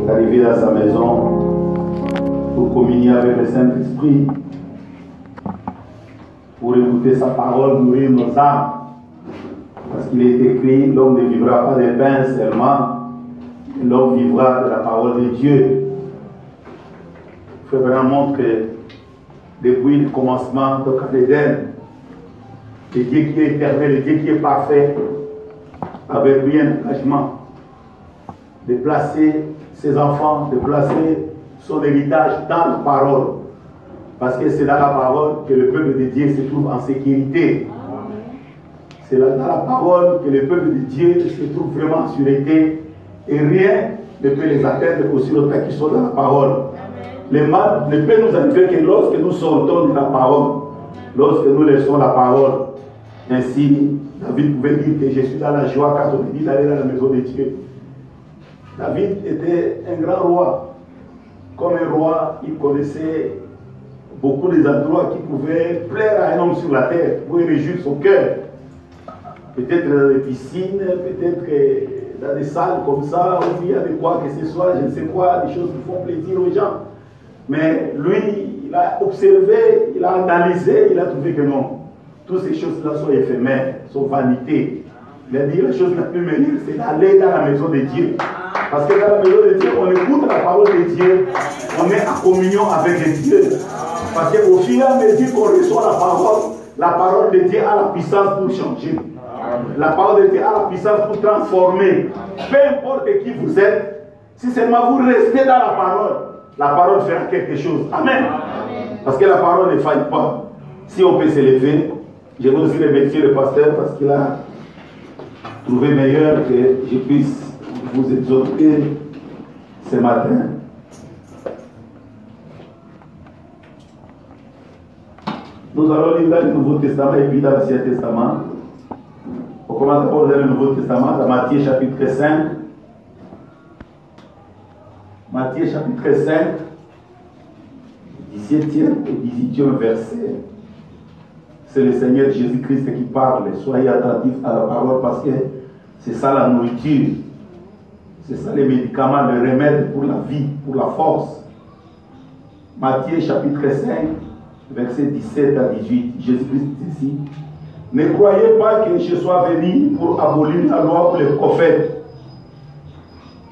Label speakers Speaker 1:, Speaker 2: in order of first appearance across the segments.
Speaker 1: d'arriver dans sa maison pour communier avec le Saint-Esprit, pour écouter sa parole, nourrir nos âmes. Parce qu'il est écrit, l'homme ne vivra pas de pain seulement, l'homme vivra de la parole de Dieu. Frère Branham montre que depuis le commencement de l'Éden, le Dieu qui est éternel, le Dieu qui est parfait, avec lui un engagement de placer ses enfants, de placer son héritage dans la parole. Parce que c'est dans la parole que le peuple de Dieu se trouve en sécurité. C'est dans la parole que le peuple de Dieu se trouve vraiment en sûreté. Et rien ne peut les atteindre aussi longtemps qu'ils sont dans la parole. Le mal ne peut nous arriver que lorsque nous sortons de la parole, lorsque nous laissons la parole. Ainsi, David pouvait dire que je suis dans la joie quand on me dit d'aller dans la maison de Dieu. David était un grand roi. Comme un roi, il connaissait beaucoup des endroits qui pouvaient plaire à un homme sur la terre, pour réjouir son cœur. Peut-être dans des piscines, peut-être dans des salles comme ça, où il y a de quoi que ce soit, je ne sais quoi, des choses qui font plaisir aux gens. Mais lui, il a observé, il a analysé, il a trouvé que non. Toutes ces choses-là sont éphémères, sont vanités. Il a dit la chose la plus meilleure, c'est d'aller dans la maison de Dieu. Parce que dans la maison de Dieu, on écoute la parole de Dieu, on est en communion avec Dieu. Parce qu'au fur et à mesure qu'on reçoit la parole de Dieu a la puissance pour changer. La parole de Dieu a la puissance pour transformer. Peu importe qui vous êtes, si seulement vous restez dans la parole fera quelque chose. Amen. Parce que la parole ne faille pas. Si on peut s'élever, je veux aussi remercier le pasteur parce qu'il a trouvé meilleur que je puisse vous exhorter ce matin. Nous allons lire dans le Nouveau Testament et puis dans l'Ancien Testament. On commence d'abord dans le Nouveau Testament, dans Matthieu chapitre 5. Matthieu chapitre 5, 17e et 18e verset. C'est le Seigneur Jésus-Christ qui parle. Soyez attentifs à la parole parce que c'est ça la nourriture. C'est ça les médicaments, le remède pour la vie, pour la force. Matthieu chapitre 5, verset 17 à 18. Jésus-Christ dit ici: ne croyez pas que je sois venu pour abolir la loi ou les prophètes.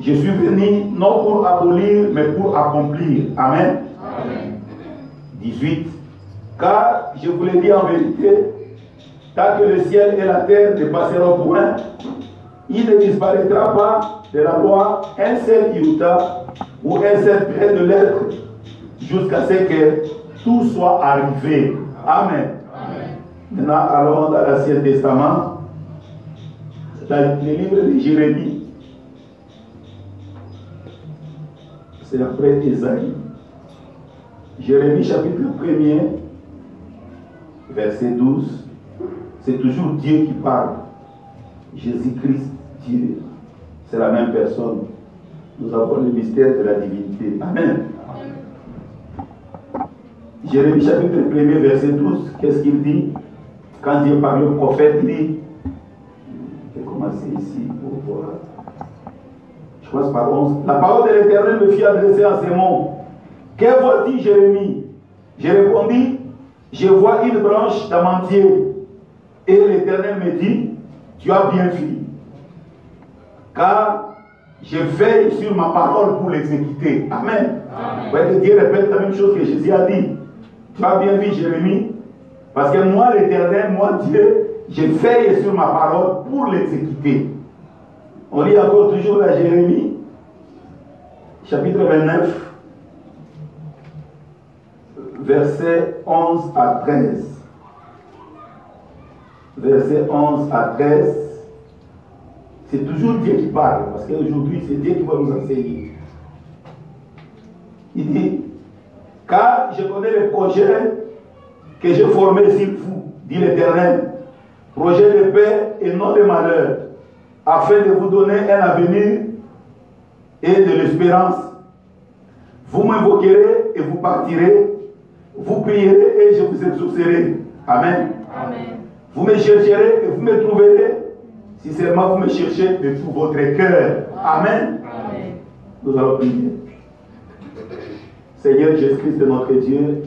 Speaker 1: Je suis venu non pour abolir, mais pour accomplir. Amen. Amen. 18. Car je vous l'ai dit en vérité, tant que le ciel et la terre ne passeront point, il ne disparaîtra pas de la loi un seul iota ou un seul trait de lettre jusqu'à ce que tout soit arrivé. Amen. Amen. Maintenant, allons dans l'Ancien Testament, dans le livre de Jérémie. C'est après Ésaïe. Jérémie chapitre 1er, verset 12. C'est toujours Dieu qui parle. Jésus-Christ, Dieu. C'est la même personne. Nous avons le mystère de la divinité. Amen. Jérémie chapitre 1er, verset 12. Qu'est-ce qu'il dit? Quand Dieu parle au prophète, il dit, je vais commencer ici pour voir. Je commence par 11. La parole de l'Éternel me fit adresser en ces mots. Que vois-tu, Jérémie? J'ai répondu, je vois une branche d'amandier. Et l'Éternel me dit, tu as bien fait. Car je veille sur ma parole pour l'exécuter. Amen. Vous voyez que Dieu répète la même chose que Jésus a dit. Tu as bien vu, Jérémie. Parce que moi, l'Éternel, moi, Dieu, je veille sur ma parole pour l'exécuter. On lit encore toujours la Jérémie, chapitre 29, versets 11 à 13. Versets 11 à 13. C'est toujours Dieu qui parle, parce qu'aujourd'hui, c'est Dieu qui va nous enseigner. Il dit, car je connais les projets que j'ai formés sur vous, dit l'Éternel, projet de paix et non de malheur, afin de vous donner un avenir et de l'espérance. Vous m'invoquerez et vous partirez, vous prierez et je vous exaucerai. Amen. Amen. Vous me chercherez et vous me trouverez, si seulement vous me cherchez de tout votre cœur. Amen. Amen. Nous allons prier. Seigneur Jésus-Christ, notre Dieu,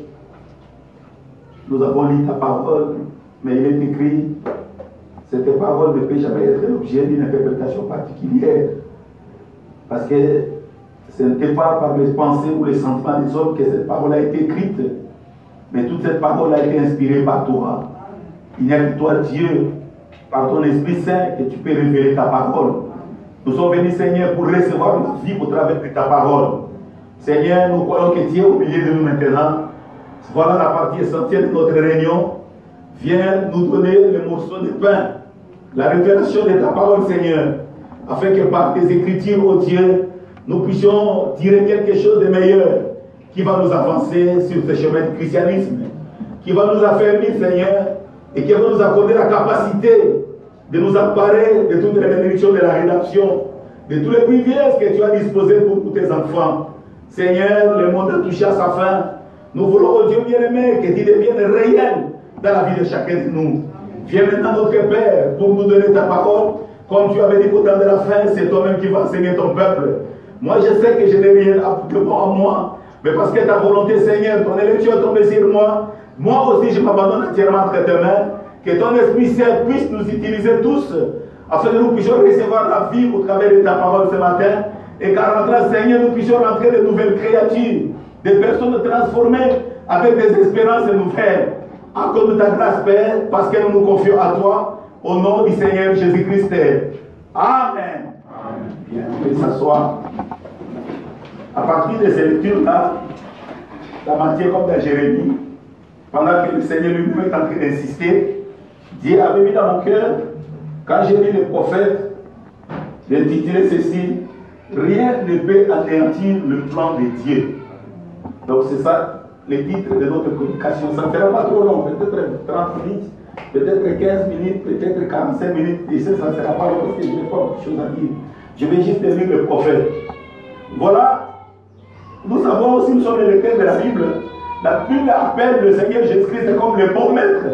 Speaker 1: nous avons lu ta parole, mais il est écrit, cette parole ne peut jamais être l'objet d'une interprétation particulière, parce que ce n'était pas par les pensées ou les sentiments des hommes que cette parole a été écrite, mais toute cette parole a été inspirée par toi. Il n'y a que toi, Dieu, par ton Esprit Saint, que tu peux révéler ta parole. Nous sommes venus, Seigneur, pour recevoir la vie au travers de ta parole. Seigneur, nous croyons que tu es au milieu de nous maintenant. Voilà la partie essentielle de notre réunion. Viens nous donner le morceau de pain, la révélation de ta parole, Seigneur, afin que par tes écritures, ô Dieu, nous puissions tirer quelque chose de meilleur qui va nous avancer sur ce chemin du christianisme, qui va nous affermir, Seigneur, et qui va nous accorder la capacité de nous emparer de toutes les bénédictions de la rédemption, de tous les privilèges que tu as disposés pour tous tes enfants. Seigneur, le monde a touché à sa fin. Nous voulons, oh Dieu bien-aimé, que tu deviennes réel dans la vie de chacun de nous. Viens maintenant, notre Père, pour nous donner ta parole. Comme tu avais dit qu'au temps de la fin, c'est toi-même qui vas enseigner ton peuple. Moi, je sais que je n'ai rien de bon en moi, mais parce que ta volonté, Seigneur, ton élection est tombée sur moi. Moi aussi, je m'abandonne entièrement entre tes mains. Que ton Esprit Saint puisse nous utiliser tous, afin que nous puissions recevoir la vie au travers de ta parole ce matin. Et qu'en rentrant, Seigneur, nous puissions rentrer de nouvelles créatures, des personnes transformées avec des espérances nouvelles. Accorde ta grâce, Père, parce que nous nous confions à toi, au nom du Seigneur Jésus-Christ. Amen. Bien, on peut s'asseoir. À partir de ces lectures-là, la matière comme dans Jérémie, pendant que le Seigneur lui-même est en train d'insister, Dieu avait mis dans mon cœur, quand j'ai lu le prophète, d'intituler ceci, rien ne peut anéantir le plan de Dieu. Donc c'est ça le titre de notre communication. Ça ne sera pas trop long, peut-être 30 minutes, peut-être 15 minutes, peut-être 45 minutes. Et ça ne sera pas long parce que je n'ai pas beaucoup de choses à dire. Je vais juste lire le prophète. Voilà, nous savons aussi, nous sommes les lecteurs de la Bible. La Bible appelle le Seigneur Jésus-Christ comme le bon maître.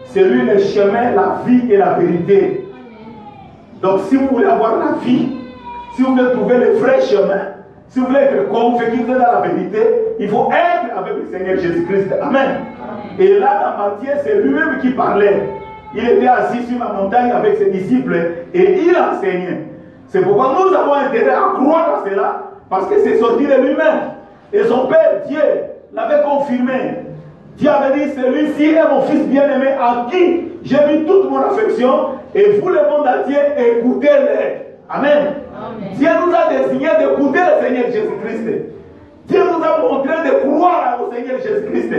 Speaker 1: C'est lui le chemin, la vie et la vérité. Donc si vous voulez avoir la vie, si vous voulez trouver le vrai chemin, si vous voulez être convaincu dans la vérité, il faut être avec le Seigneur Jésus-Christ. Amen. Et là, dans Matthieu, c'est lui-même qui parlait. Il était assis sur la montagne avec ses disciples et il enseignait. C'est pourquoi nous avons intérêt à croire à cela, parce que c'est sorti de lui-même. Et son Père, Dieu, l'avait confirmé. Dieu avait dit, celui-ci est mon fils bien-aimé en qui j'ai mis toute mon affection, et vous, le monde entier, écoutez-le. Amen. Amen. Dieu nous a désigné d'écouter le Seigneur Jésus-Christ. Dieu nous a montré de croire au Seigneur Jésus-Christ,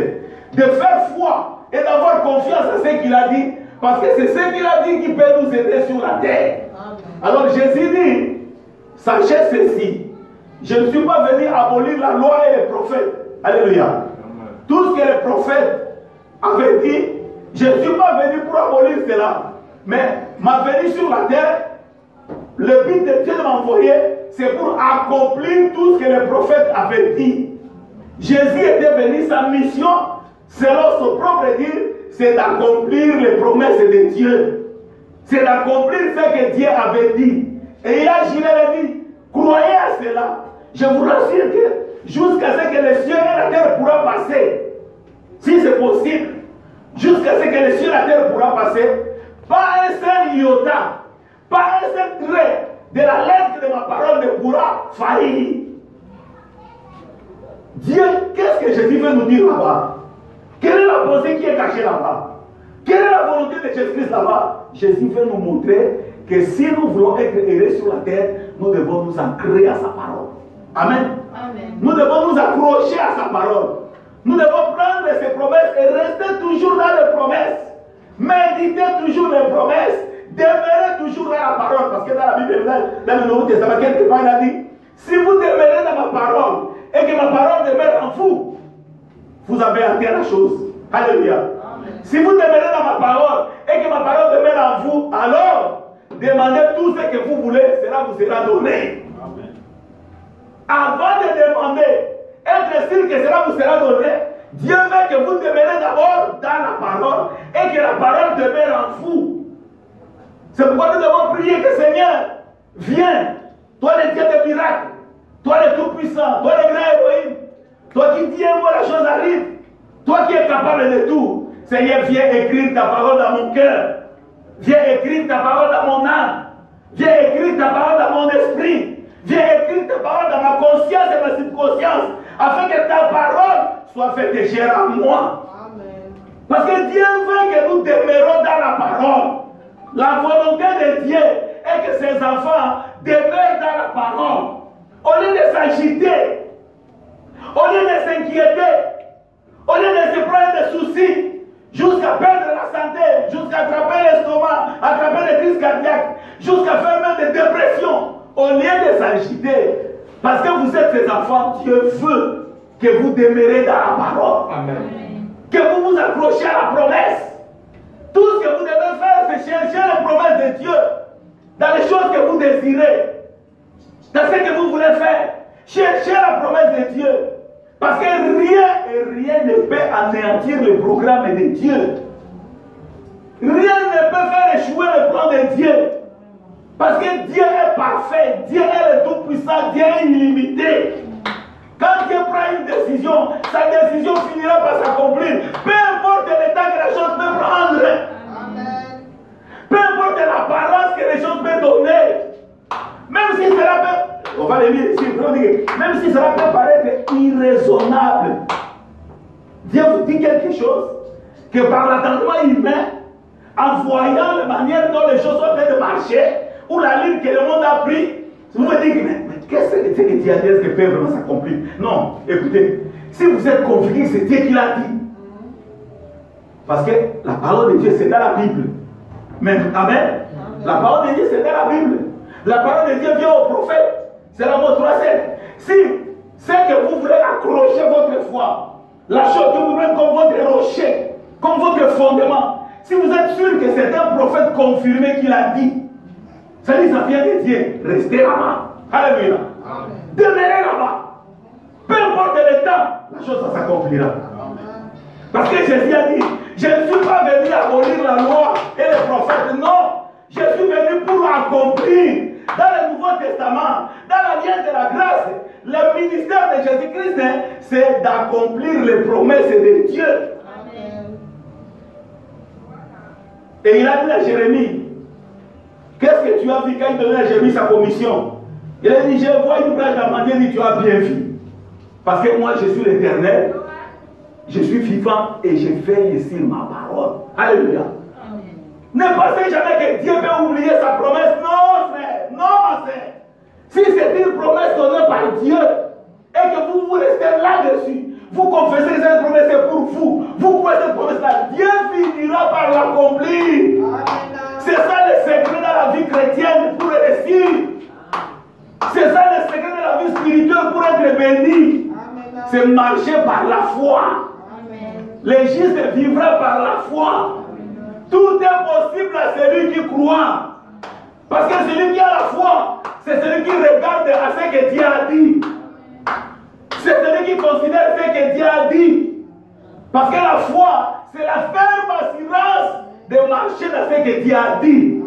Speaker 1: de faire foi et d'avoir confiance à ce qu'il a dit, parce que c'est ce qu'il a dit qui peut nous aider sur la terre. Amen. Alors Jésus dit, sachez ceci, je ne suis pas venu abolir la loi et les prophètes. Alléluia. Amen. Tout ce que les prophètes avaient dit, je ne suis pas venu pour abolir cela, mais ma venue sur la terre, le but de Dieu de m'envoyer, c'est pour accomplir tout ce que les prophètes avaient dit. Jésus était venu, sa mission, selon son propre dire, c'est d'accomplir les promesses de Dieu. C'est d'accomplir ce que Dieu avait dit. Et il a dit, croyez à cela. Je vous rassure que jusqu'à ce que les cieux et la terre pourra passer, si c'est possible, jusqu'à ce que les cieux et la terre pourra passer, pas un seul iota, pas un seul trait de la lettre de ma parole ne pourra faillir. Dieu, qu'est-ce que Jésus veut nous dire là-bas? Quelle est la pensée qui est cachée là-bas? Quelle est la volonté de Jésus-Christ là-bas? Jésus veut nous montrer que si nous voulons être heureux sur la terre, nous devons nous ancrer à sa parole. Amen. Amen. Nous devons nous accrocher à sa parole. Nous devons prendre ses promesses et rester toujours dans les promesses. Méditer toujours les promesses. Demeurer toujours dans la parole. Parce que dans la Bible, dans le Nouveau Testament, quelque part, il a dit, si vous demeurez dans ma parole et que ma parole demeure en vous, vous avez atteint la chose. Alléluia. Amen. Si vous demeurez dans ma parole et que ma parole demeure en vous, alors demandez tout ce que vous voulez, cela vous sera donné. Amen. Avant de demander, être sûr que cela vous sera donné, Dieu veut que vous demeurez d'abord dans la parole et que la parole demeure en vous. C'est pourquoi nous devons prier que Seigneur, viens, toi le Dieu des miracles, Toi le Tout-Puissant, toi le grand Elohim, toi qui dis un mot, la chose arrive. Toi qui es capable de tout. Seigneur, viens écrire ta parole dans mon cœur. Viens écrire ta parole dans mon âme. Viens écrire ta parole dans mon esprit. Viens écrire ta parole dans ma conscience et ma subconscience. Afin que ta parole soit faite chère à moi. Amen. Parce que Dieu veut que nous demeurons dans la parole. La volonté de Dieu est que ses enfants demeurent dans la parole. Au lieu de s'agiter, au lieu de s'inquiéter, au lieu de se prendre des soucis, jusqu'à perdre la santé, jusqu'à attraper l'estomac, attraper des crises cardiaques, jusqu'à faire même des dépressions, au lieu de s'agiter, parce que vous êtes ses enfants, Dieu veut que vous demeurez dans la parole. Amen. Que vous vous accrochez à la promesse. Tout ce que vous devez faire, c'est chercher les promesses de Dieu dans les choses que vous désirez, dans ce que vous voulez faire. Cherchez la promesse de Dieu. Parce que rien ne peut anéantir le programme de Dieu. Rien ne peut faire échouer le plan de Dieu. Parce que Dieu est parfait, Dieu est le Tout-Puissant, Dieu est illimité. Quand Dieu prend une décision, sa décision finira par s'accomplir. Peu importe le temps que la chose peut prendre. Amen. Peu importe l'apparence que les choses peuvent donner. Même si cela peut, on va le lire ici, même si cela peut paraître irraisonnable, Dieu vous dit quelque chose que par l'attendement humain, en voyant la manière dont les choses sont en train de marcher, ou la ligne que le monde a pris, vous me dites, mais qu'est-ce que Dieu a dit? Est-ce que peut vraiment s'accomplir? Non, écoutez, si vous êtes convaincu que c'est Dieu qui l'a dit, parce que la parole de Dieu c'est dans la Bible. Même, amen. La parole de Dieu c'est dans la Bible. La parole de Dieu vient au prophète. C'est la mot 3:7. Si c'est que vous voulez accrocher votre foi, la chose que vous voulez comme votre rocher, comme votre fondement, si vous êtes sûr que c'est un prophète confirmé qui l'a dit, ça dit ça vient de Dieu, restez là-bas. Alléluia. Demeurez là-bas. Peu importe le temps, la chose ça s'accomplira. Parce que Jésus a dit, je ne suis pas venu abolir la loi et les prophètes. Non, je suis venu pour accomplir. Dans le Nouveau Testament, dans l'Alliance de la grâce, le ministère de Jésus-Christ, c'est d'accomplir les promesses de Dieu. Amen. Et il a dit à Jérémie, qu'est-ce que tu as vu quand il donnait à Jérémie sa commission? Il a dit, je vois une branche d'amandier, il dit, tu as bien vu. Parce que moi, je suis l'Éternel, je suis vivant et je veille sur ma parole. Alléluia. Ne pensez jamais que Dieu peut oublier sa promesse. Non, frère. Non, ma sœur. Si c'est une promesse donnée par Dieu et que vous restez là-dessus, vous confessez que cette promesse est pour vous. Vous croyez cette promesse-là. Dieu finira par l'accomplir. C'est ça le secret dans la vie chrétienne pour réussir. C'est ça le secret de la vie spirituelle pour être béni. C'est marcher par la foi. Le juste vivra par la foi. Tout est possible à celui qui croit. Parce que celui qui a la foi, c'est celui qui regarde à ce que Dieu a dit. C'est celui qui considère ce que Dieu a dit. Parce que la foi, c'est la ferme assurance de marcher dans ce que Dieu a dit.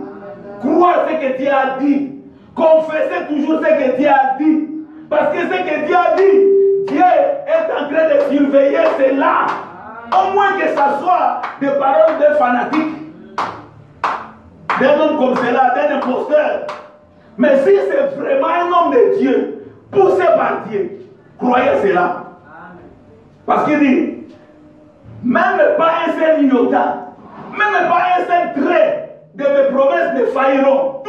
Speaker 1: Croire ce que Dieu a dit. Confesser toujours ce que Dieu a dit. Parce que ce que Dieu a dit, Dieu est en train de surveiller cela. Au moins que ça soit des paroles de fanatiques, d'un homme comme cela, d'un imposteur. Mais si c'est vraiment un homme de Dieu, poussé par Dieu, croyez cela. Parce qu'il dit, même pas un seul iota, même pas un seul trait de mes promesses ne failliront.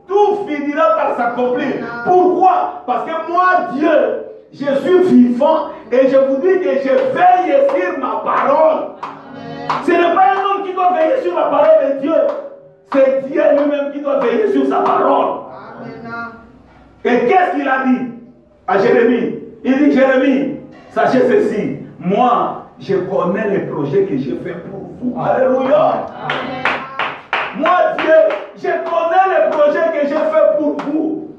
Speaker 1: Tout finira par s'accomplir. Pourquoi? Parce que moi, Dieu, je suis vivant et je vous dis que je veille sur ma parole. Ce n'est pas un homme qui doit veiller sur la parole de Dieu. C'est Dieu lui-même qui doit veiller sur sa parole. Et qu'est-ce qu'il a dit à Jérémie? Il dit, Jérémie, sachez ceci. Moi, je connais les projets que j'ai faits pour vous. Alléluia. Moi, Dieu, je connais les projets que j'ai faits pour vous.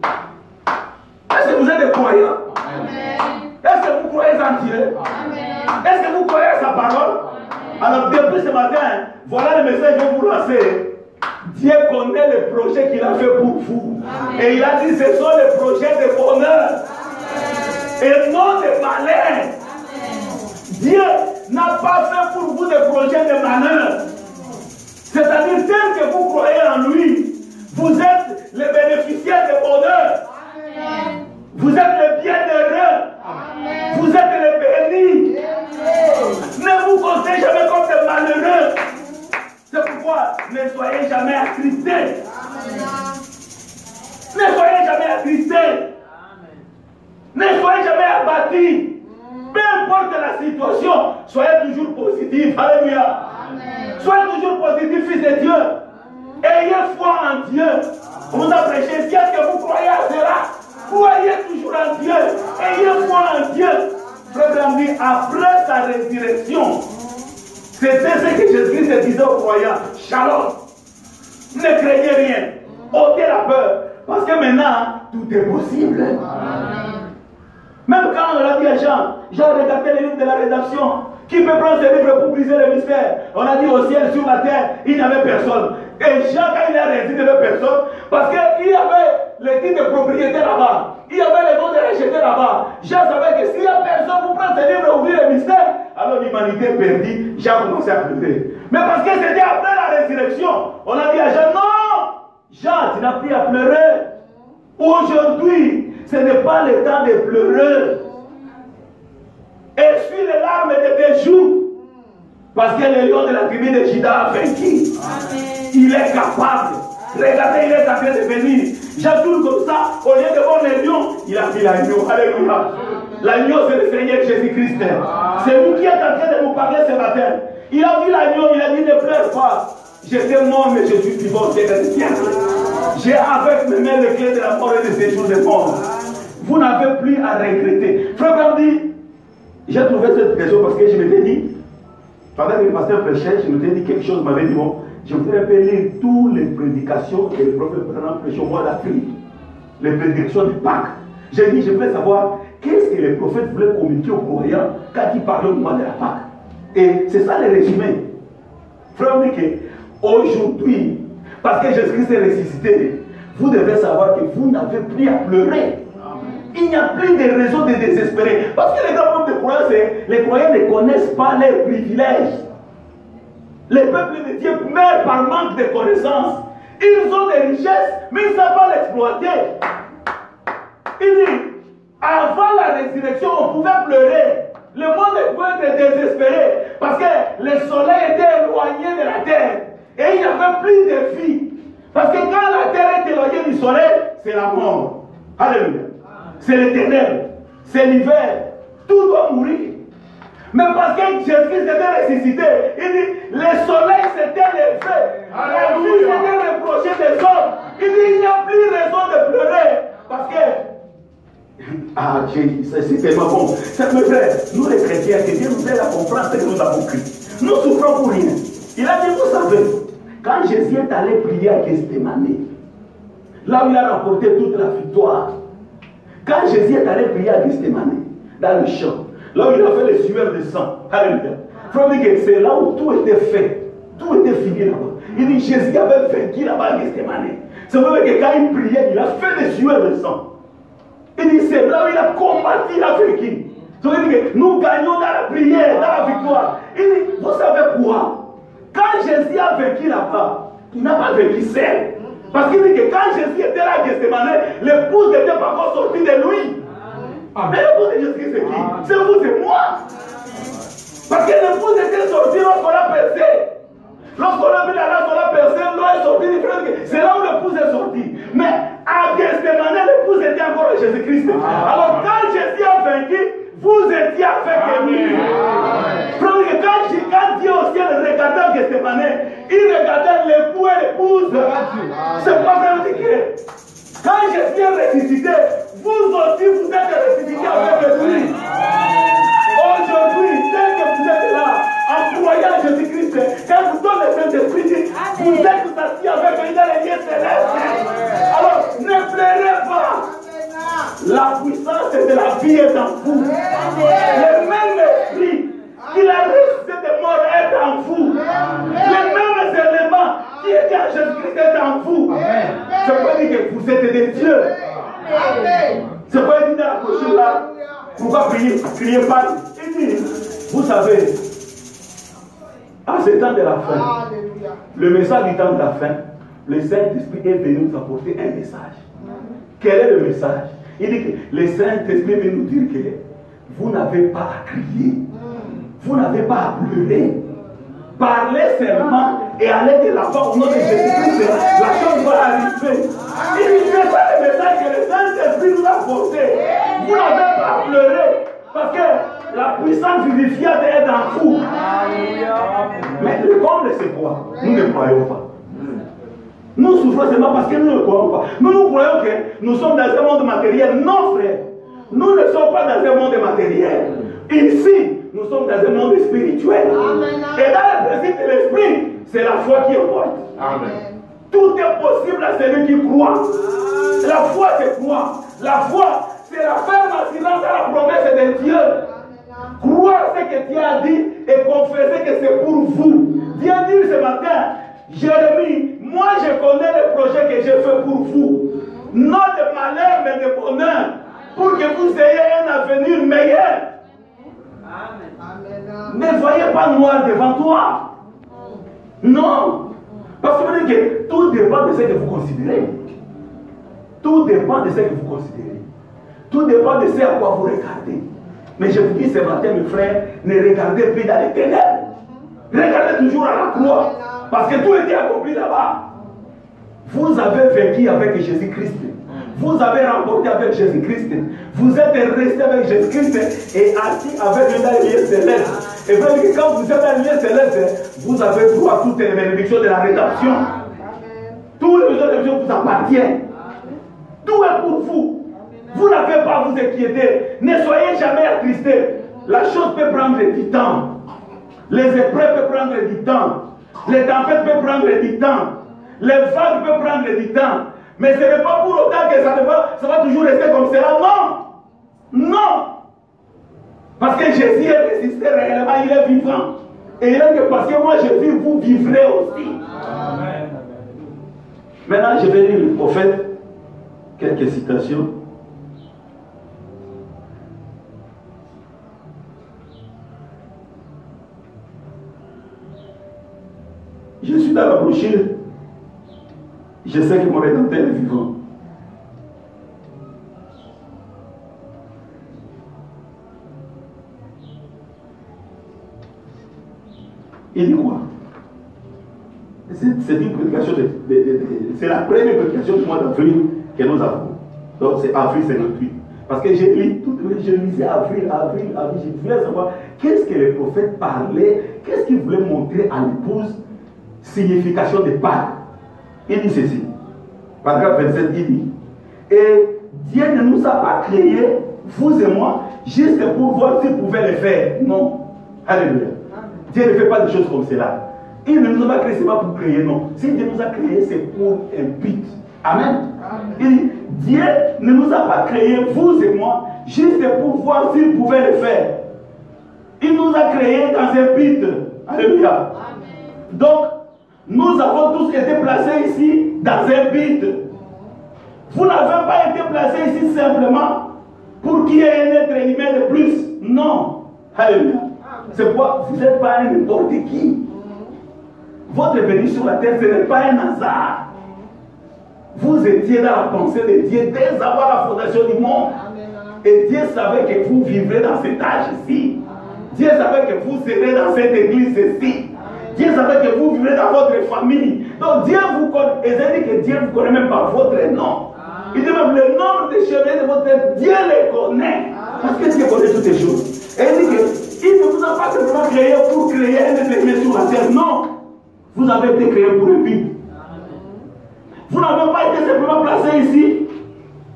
Speaker 1: Est-ce que vous êtes des croyants? Est-ce que vous croyez en Dieu? Est-ce que vous croyez à sa parole? Alors depuis ce matin, voilà le message que je vais vous lancer. Dieu connaît les projets qu'il a fait pour vous. Et il a dit, ce sont les projets de bonheur. et non de malheur. Dieu n'a pas fait pour vous des projets de malheur. C'est-à-dire, tel que vous croyez en lui, vous êtes les bénéficiaires de bonheur. Amen. Vous êtes les bienheureux. Amen. Vous êtes les bénis. Amen. Ne vous comptez jamais comme des malheureux. C'est pourquoi ne soyez jamais attristés. Amen. Ne soyez jamais attristés. Amen. Ne soyez jamais abattus. Peu importe la situation, soyez toujours positif. Alléluia. Amen. Soyez toujours positif, fils de Dieu. Ayez foi en Dieu. On vous a prêché, si est-ce que vous croyez à cela? Croyez toujours en Dieu. Ayez foi en Dieu. Frère Branham dit, après sa résurrection, c'était ce que Jésus-Christ disait aux croyants. Shalom. Ne craignez rien. Ôtez la peur. Parce que maintenant, tout est possible. Même quand on a dit à Jean regardait les livres de la rédaction. Qui peut prendre ce livre pour briser le mystère? On a dit au ciel, sur la terre, il n'y avait personne. Et Jean, quand il a réalisé, il n'y avait personne. Parce qu'il y avait les titres de propriété là-bas. Il y avait les noms de rachetés là-bas. Jean savait que s'il n'y a personne pour prendre ce livre et ouvrir le mystère, alors l'humanité est perdue. Jean commençait à pleurer. Mais parce que c'était après la résurrection, on a dit à Jean, non! Jean, tu n'as plus à pleurer. Aujourd'hui, ce n'est pas le temps de pleurer. Essuie les larmes de tes joues. Parce que le lion de la tribu de Juda a vaincu. Il est capable. Regardez, il est en train de venir. J'attends comme ça, au lieu de voir le lion, il a vu l'agneau. Alléluia. L'agneau, c'est le Seigneur Jésus-Christ. C'est vous qui êtes en train de vous parler ce matin. Il a vu l'agneau, il a dit ne pleure pas. J'étais mort, mais je suis vivant. J'ai avec mes mains le clé de la mort et de ces jours de mort. Vous n'avez plus à regretter. Frère Brandy, j'ai trouvé cette question parce que je m'étais dit, pendant que le pasteur prêchait, je m'étais dit quelque chose, m'avait dit, bon, je voudrais lire toutes les prédications que le prophète prêchait au mois d'avril, les prédications de Pâques. J'ai dit, je voulais savoir qu'est-ce que le prophète voulait communiquer aux croyants quand il parlait au mois de la Pâques. Et c'est ça le résumé. Frère, aujourd'hui, parce que Jésus-Christ est ressuscité, vous devez savoir que vous n'avez plus à pleurer. Il n'y a plus de raison de désespérer. Parce que les grands peuples de croyants, les croyants ne connaissent pas leurs privilèges. Les peuples de Dieu meurent par manque de connaissances. Ils ont des richesses, mais ils ne savent pas l'exploiter. Il dit, avant la résurrection, on pouvait pleurer. Le monde pouvait être désespéré. Parce que le soleil était éloigné de la terre. Et il n'y avait plus de vie. Parce que quand la terre est éloignée du soleil, c'est la mort. Alléluia. C'est les ténèbres, c'est l'hiver, tout doit mourir. Mais parce que Jésus était ressuscité, il dit, le soleil s'était levé, la vie s'était reprochée des hommes. Il dit, il n'y a plus raison de pleurer. Parce que, c'est tellement bon. C'est mes frères, nous les chrétiens, que Dieu nous aide à comprendre ce que nous avons cru. Nous souffrons pour rien. Il a dit, vous savez, quand Jésus est allé prier à Gethsémane, là où il a remporté toute la victoire, quand Jésus est allé prier à Gethsémane, dans le champ, là où il a fait les sueurs de sang, alléluia. C'est là où tout était fait, tout était fini là-bas. Il dit Jésus avait vaincu là-bas à Gethsémane. C'est vrai que quand il priait, il a fait des sueurs de sang. Il dit c'est là où il a combattu, il a vaincu. Ça veut dire que nous gagnons dans la prière, dans la victoire. Il dit, vous savez quoi? Quand Jésus a vaincu là-bas, il n'a pas vaincu seul. Parce qu'il dit que quand Jésus était là à Gethsémane, l'épouse n'était pas encore sortie de lui. Mais l'épouse de Jésus, c'est qui? C'est vous, c'est moi. Parce que l'épouse était sortie lorsqu'on l'a percé. Lorsqu'on a vu la race, on l'a percé, l'eau est sortie. C'est là où l'épouse est sortie. Mais à Gethsémane, l'épouse était encore à Jésus-Christ. Alors quand Jésus a vaincu, vous étiez avec lui. Quand Dieu au ciel regardait Gethsémane, il regardait l'époux et l'épouse. C'est pas vrai que quand Jésus est ressuscité, vous aussi vous êtes ressuscité avec lui. Aujourd'hui, tel que vous êtes là, en croyant à Jésus-Christ, quand vous donnez le Saint-Esprit, vous êtes assis avec lui dans les lieux célestes. Alors, ne pleurez pas. La puissance de la vie est en vous. Le même esprit qui l'a ressuscité des morts est en vous. Les mêmes éléments qui étaient en Jésus-Christ est en vous. Ça veut dire que vous êtes des dieux. Ça veut dire dans la prochaine là, Pourquoi crier pas? Il dit, vous savez, à ce temps de la fin, le message du temps de la fin, le Saint-Esprit est venu nous apporter un message. Quel est le message? Il dit que le Saint-Esprit vient nous dire que vous n'avez pas à crier, vous n'avez pas à pleurer. Parlez seulement et allez de l'avant au nom de Jésus-Christ. La chose va arriver. Il dit c'est ça le message que le Saint-Esprit nous a apporté. Vous n'avez pas à pleurer parce que la puissance vivifiante est en vous. Mais le comble c'est quoi? Nous ne croyons pas. Nous souffrons seulement parce que nous ne croyons pas. Nous croyons que nous sommes dans un monde matériel. Non, frère. Nous ne sommes pas dans un monde matériel. Ici, nous sommes dans un monde spirituel. Amen. Et dans le principe de l'esprit, c'est la foi qui emporte. Amen. Tout est possible à celui qui croit. La foi, c'est quoi? La foi, c'est la ferme assurance à la promesse de Dieu. Croire ce que Dieu a dit et confesser que c'est pour vous. Dieu dit ce matin, Jérémie, moi je connais les projets que j'ai fait pour vous. Non de malheur, mais de bonheur. Pour que vous ayez un avenir meilleur. Amen. Ne voyez pas noir devant toi. Non. Parce que vous dites que tout dépend de ce que vous considérez. Tout dépend de ce que vous considérez. Tout dépend de ce à quoi vous regardez. Mais je vous dis ce matin, mes frères, ne regardez plus dans les ténèbres. Regardez toujours à la croix. Parce que tout était accompli là-bas. Vous avez vécu avec Jésus-Christ. Vous avez remporté avec Jésus-Christ. Vous êtes resté avec Jésus-Christ et assis avec lui dans les lieux célestes. Et vous voyez que quand vous êtes dans les lieux célestes, vous avez droit à toutes les bénédictions de la rédemption. Tous les bénédictions vous appartiennent. Tout est pour vous. Vous n'avez pas à vous inquiéter. Ne soyez jamais attristés. La chose peut prendre du temps. Les épreuves peuvent prendre du temps. Les tempêtes peuvent prendre du temps. Les vagues peuvent prendre du temps. Mais ce n'est pas pour autant que ça va toujours rester comme cela. Non. Non. Parce que Jésus est résisté réellement, il est vivant. Et il est que parce que moi je vis, vous vivrez aussi. Amen. Maintenant, je vais lire le prophète. Quelques citations. Je suis dans la brochure. Je sais que mon Rédempteur est vivant. Il dit quoi? C'est une prédication, c'est la première prédication du mois d'avril que nous avons. Donc c'est avril 58. Parce que j'ai lu, je lisais avril, je voulais savoir qu'est-ce que le prophète parlait, qu'est-ce qu'il voulait montrer à l'épouse, signification de Pâques. Il dit ceci, paragraphe 27, il dit, et Dieu ne nous a pas créés, vous et moi, juste pour voir s'il pouvait le faire. Non. Alléluia. Dieu ne fait pas de choses comme cela. Il ne nous a pas créés, ce n'est pas pour créer, non. Si Dieu nous a créés, c'est pour un but. Amen. Il dit, Dieu ne nous a pas créés, vous et moi, juste pour voir s'il pouvait le faire. Il nous a créés dans un but. Alléluia. Donc, nous avons tous été placés ici dans un but. Vous n'avez pas été placés ici simplement pour qu'il y ait un être humain de plus. Non. Alléluia. C'est pourquoi vous n'êtes pas n'importe qui. Votre venue sur la terre, ce n'est pas un hasard. Vous étiez dans la pensée de Dieu dès avant la fondation du monde. Et Dieu savait que vous vivrez dans cet âge ici. Dieu savait que vous serez dans cette église ici. Dieu savait que vous vivrez dans votre famille. Donc Dieu vous connaît. Et j'ai dit que Dieu ne vous connaît même pas votre nom. Il dit même le nombre de cheveux de votre tête, Dieu les connaît. Parce que Dieu connaît toutes les choses. Et il dit qu'il ne vous a pas simplement créé pour créer un être humain sur la terre. Non. Vous avez été créé pour un but. Vous n'avez pas été simplement placé ici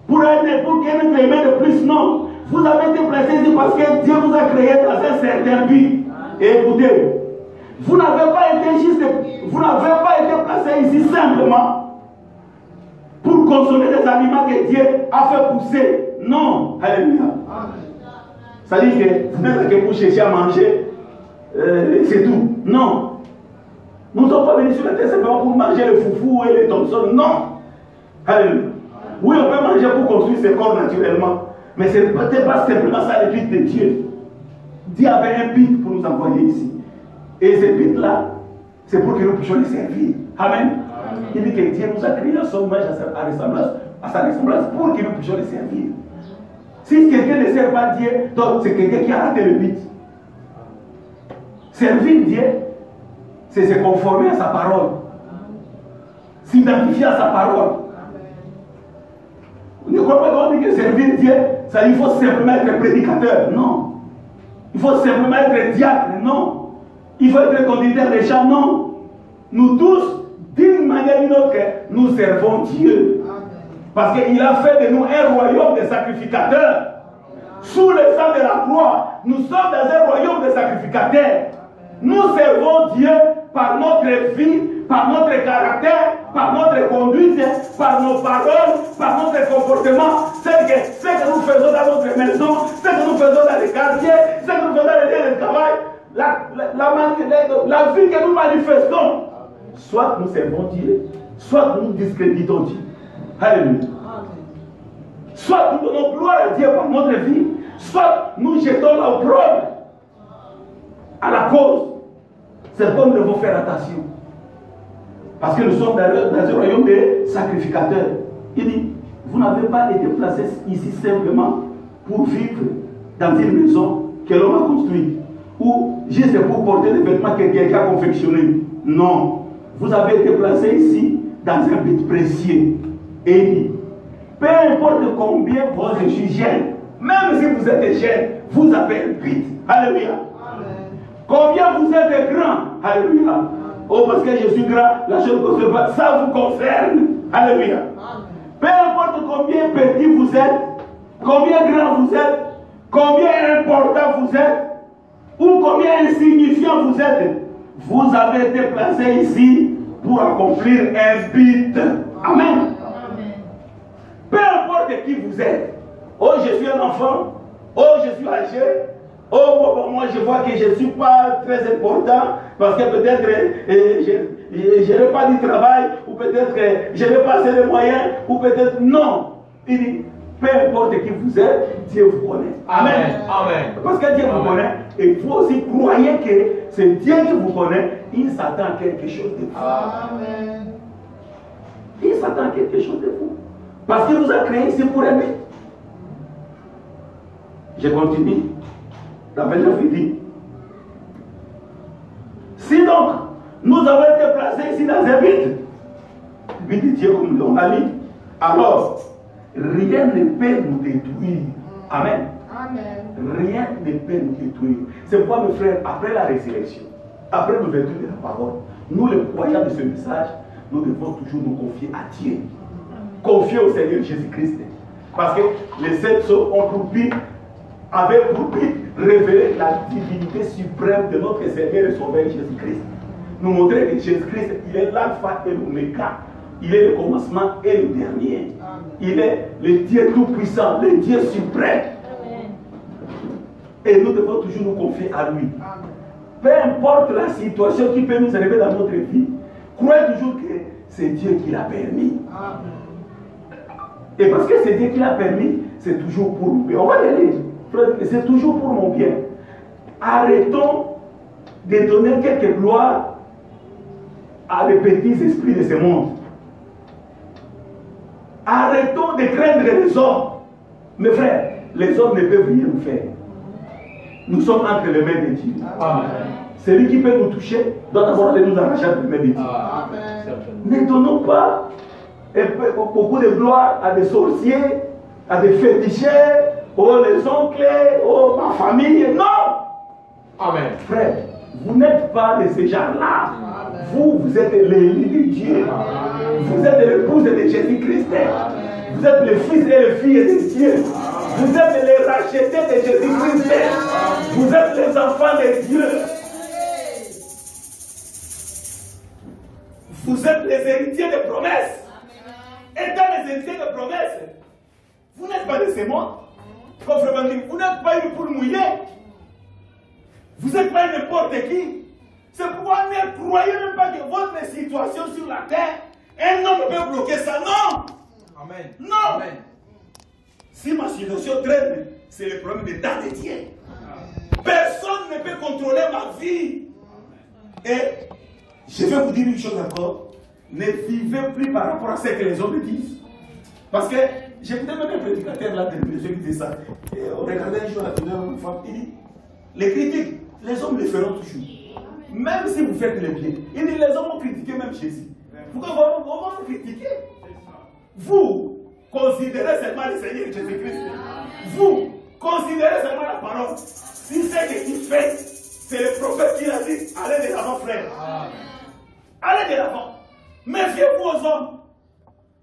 Speaker 1: pour qu'un être humain de plus. Non. Vous avez été placé ici parce que Dieu vous a créé dans un certain but. Et écoutez, vous n'avez pas été placé ici simplement pour consommer des aliments que Dieu a fait pousser. Non. Alléluia. Ça dit que vous n'êtes que pour chercher à manger, c'est tout. Non. Nous ne sommes pas venus sur la terre simplement pour manger le foufou et les Thompson. Non. Alléluia. Oui, on peut manger pour construire ses corps naturellement. Mais ce n'était pas simplement ça le but de Dieu. Dieu avait un but pour nous envoyer ici. Et ce but-là, c'est pour que nous puissions les servir. Amen. Il dit que Dieu nous a créé à son image, à sa ressemblance, pour que nous puissions les servir. Si quelqu'un ne sert pas Dieu, donc c'est quelqu'un qui a raté le but. Servir Dieu, c'est se conformer à sa parole. S'identifier à sa parole. Vous ne croyez pas qu'on dit que servir Dieu, ça, il faut simplement être prédicateur. Non. Il faut simplement être diacre. Non. Il faut être conducteur des chants. Non. Nous tous, d'une manière ou d'une autre, nous servons Dieu. Parce qu'il a fait de nous un royaume de sacrificateurs. Sous le sang de la croix, nous sommes dans un royaume de sacrificateurs. Nous servons Dieu par notre vie, par notre caractère, par notre conduite, par nos paroles, par notre comportement. Ce que nous faisons dans notre maison, ce que nous faisons dans les quartiers, ce que nous faisons dans les lieux de travail, la vie que nous manifestons. Soit nous servons Dieu, soit nous discréditons Dieu. Alléluia. Soit nous donnons gloire à Dieu par notre vie, soit nous jetons l'opprobre à la cause. C'est comme nous devons faire attention. Parce que nous sommes dans un royaume de sacrificateurs. Il dit, vous n'avez pas été placés ici simplement pour vivre dans une maison que l'homme a construite, ou juste pour porter des vêtements que quelqu'un a confectionnés. Non. Vous avez été placés ici dans un but précieux. Et il dit, peu importe combien vous êtes jeunes, même si vous êtes jeune, vous avez un but. Alléluia. Combien vous êtes grand? Alléluia. Oh, parce que je suis grand, la chose ne concerne pas. Ça vous concerne. Alléluia. Peu importe combien petit vous êtes, combien grand vous êtes, combien important vous êtes, ou combien insignifiant vous êtes, vous avez été placé ici pour accomplir un but. Amen. Peu importe qui vous êtes. Oh, je suis un enfant. Oh, je suis âgé. Oh, bon, moi je vois que je ne suis pas très important parce que peut-être je n'ai pas du travail, ou peut-être je n'ai pas assez de moyens, ou peut-être non. Il dit, peu importe qui vous êtes, Dieu vous connaît. Amen. Amen. Parce que Dieu vous connaît, et vous aussi croyez que c'est Dieu qui vous connaît, il s'attend à quelque chose de vous. Amen. Il s'attend à quelque chose de vous. Parce qu'il vous a créé ici pour aimer. Je continue. La version dit, si donc nous avons été placés ici dans un but de Dieu comme l'on a dit, alors rien ne peut nous détruire. Amen. Amen. Rien ne peut nous détruire. C'est pourquoi mes frères, après la résurrection, après l'ouverture de la parole, nous les croyants de ce message, nous devons toujours nous confier à Dieu. Confier au Seigneur Jésus-Christ. Parce que les 7 sceaux ont pour but, avaient pour but révéler la divinité suprême de notre Seigneur et Sauveur Jésus-Christ. Nous montrer que Jésus-Christ, il est l'alpha et l'oméga. Il est le commencement et le dernier. Il est le Dieu tout-puissant, le Dieu suprême. Et nous devons toujours nous confier à lui. Peu importe la situation qui peut nous arriver dans notre vie, croyez toujours que c'est Dieu qui l'a permis. Et parce que c'est Dieu qui l'a permis, c'est toujours pour nous. On va le lire. C'est toujours pour mon bien. Arrêtons de donner quelques gloires à les petits esprits de ce monde. Arrêtons de craindre les hommes. Mes frères, les hommes ne peuvent rien nous faire. Nous sommes entre les mains de Dieu. Amen. Celui qui peut nous toucher doit d'abord aller nous arracher entre les mains de Dieu. Ne donnons pas beaucoup de gloire à des sorciers, à des féticheurs, oh les oncles, oh ma famille. Non! Amen. Frère, vous n'êtes pas de ces gens-là. Vous êtes l'élu de Dieu. Amen. Vous êtes l'épouse de Jésus-Christ. Vous êtes le fils et les filles de Dieu. Vous êtes les rachetés de Jésus-Christ. Vous êtes les enfants de Dieu. Vous êtes les héritiers de promesses. Étant les héritiers de promesses, vous n'êtes pas de ces mondes. Comme Frère dit, vous n'êtes pas une poule mouillée. Vous n'êtes pas n'importe qui. C'est pourquoi ne croyez même pas que votre situation sur la terre, un homme peut bloquer ça. Non. Amen. Non. Amen. Si ma situation traîne, c'est le problème de temps de Dieu. Personne ne peut contrôler ma vie. Et je vais vous dire une chose encore. Ne vivez plus par rapport à ce que les hommes disent. Parce que j'écoutais même un prédicateur là de l'Église qui disait ça. Et on regardait un jour la télé, une fois, il dit, les critiques, les hommes les feront toujours. Même si vous faites le bien. Il dit, les hommes ont critiqué même Jésus. Pourquoi vous critiquer? Vous considérez seulement le Seigneur Jésus-Christ. Vous considérez seulement la parole. Si c'est ce qu'il fait, c'est le prophète qui l'a dit, allez de l'avant, frère. Allez de l'avant. Méfiez-vous aux hommes.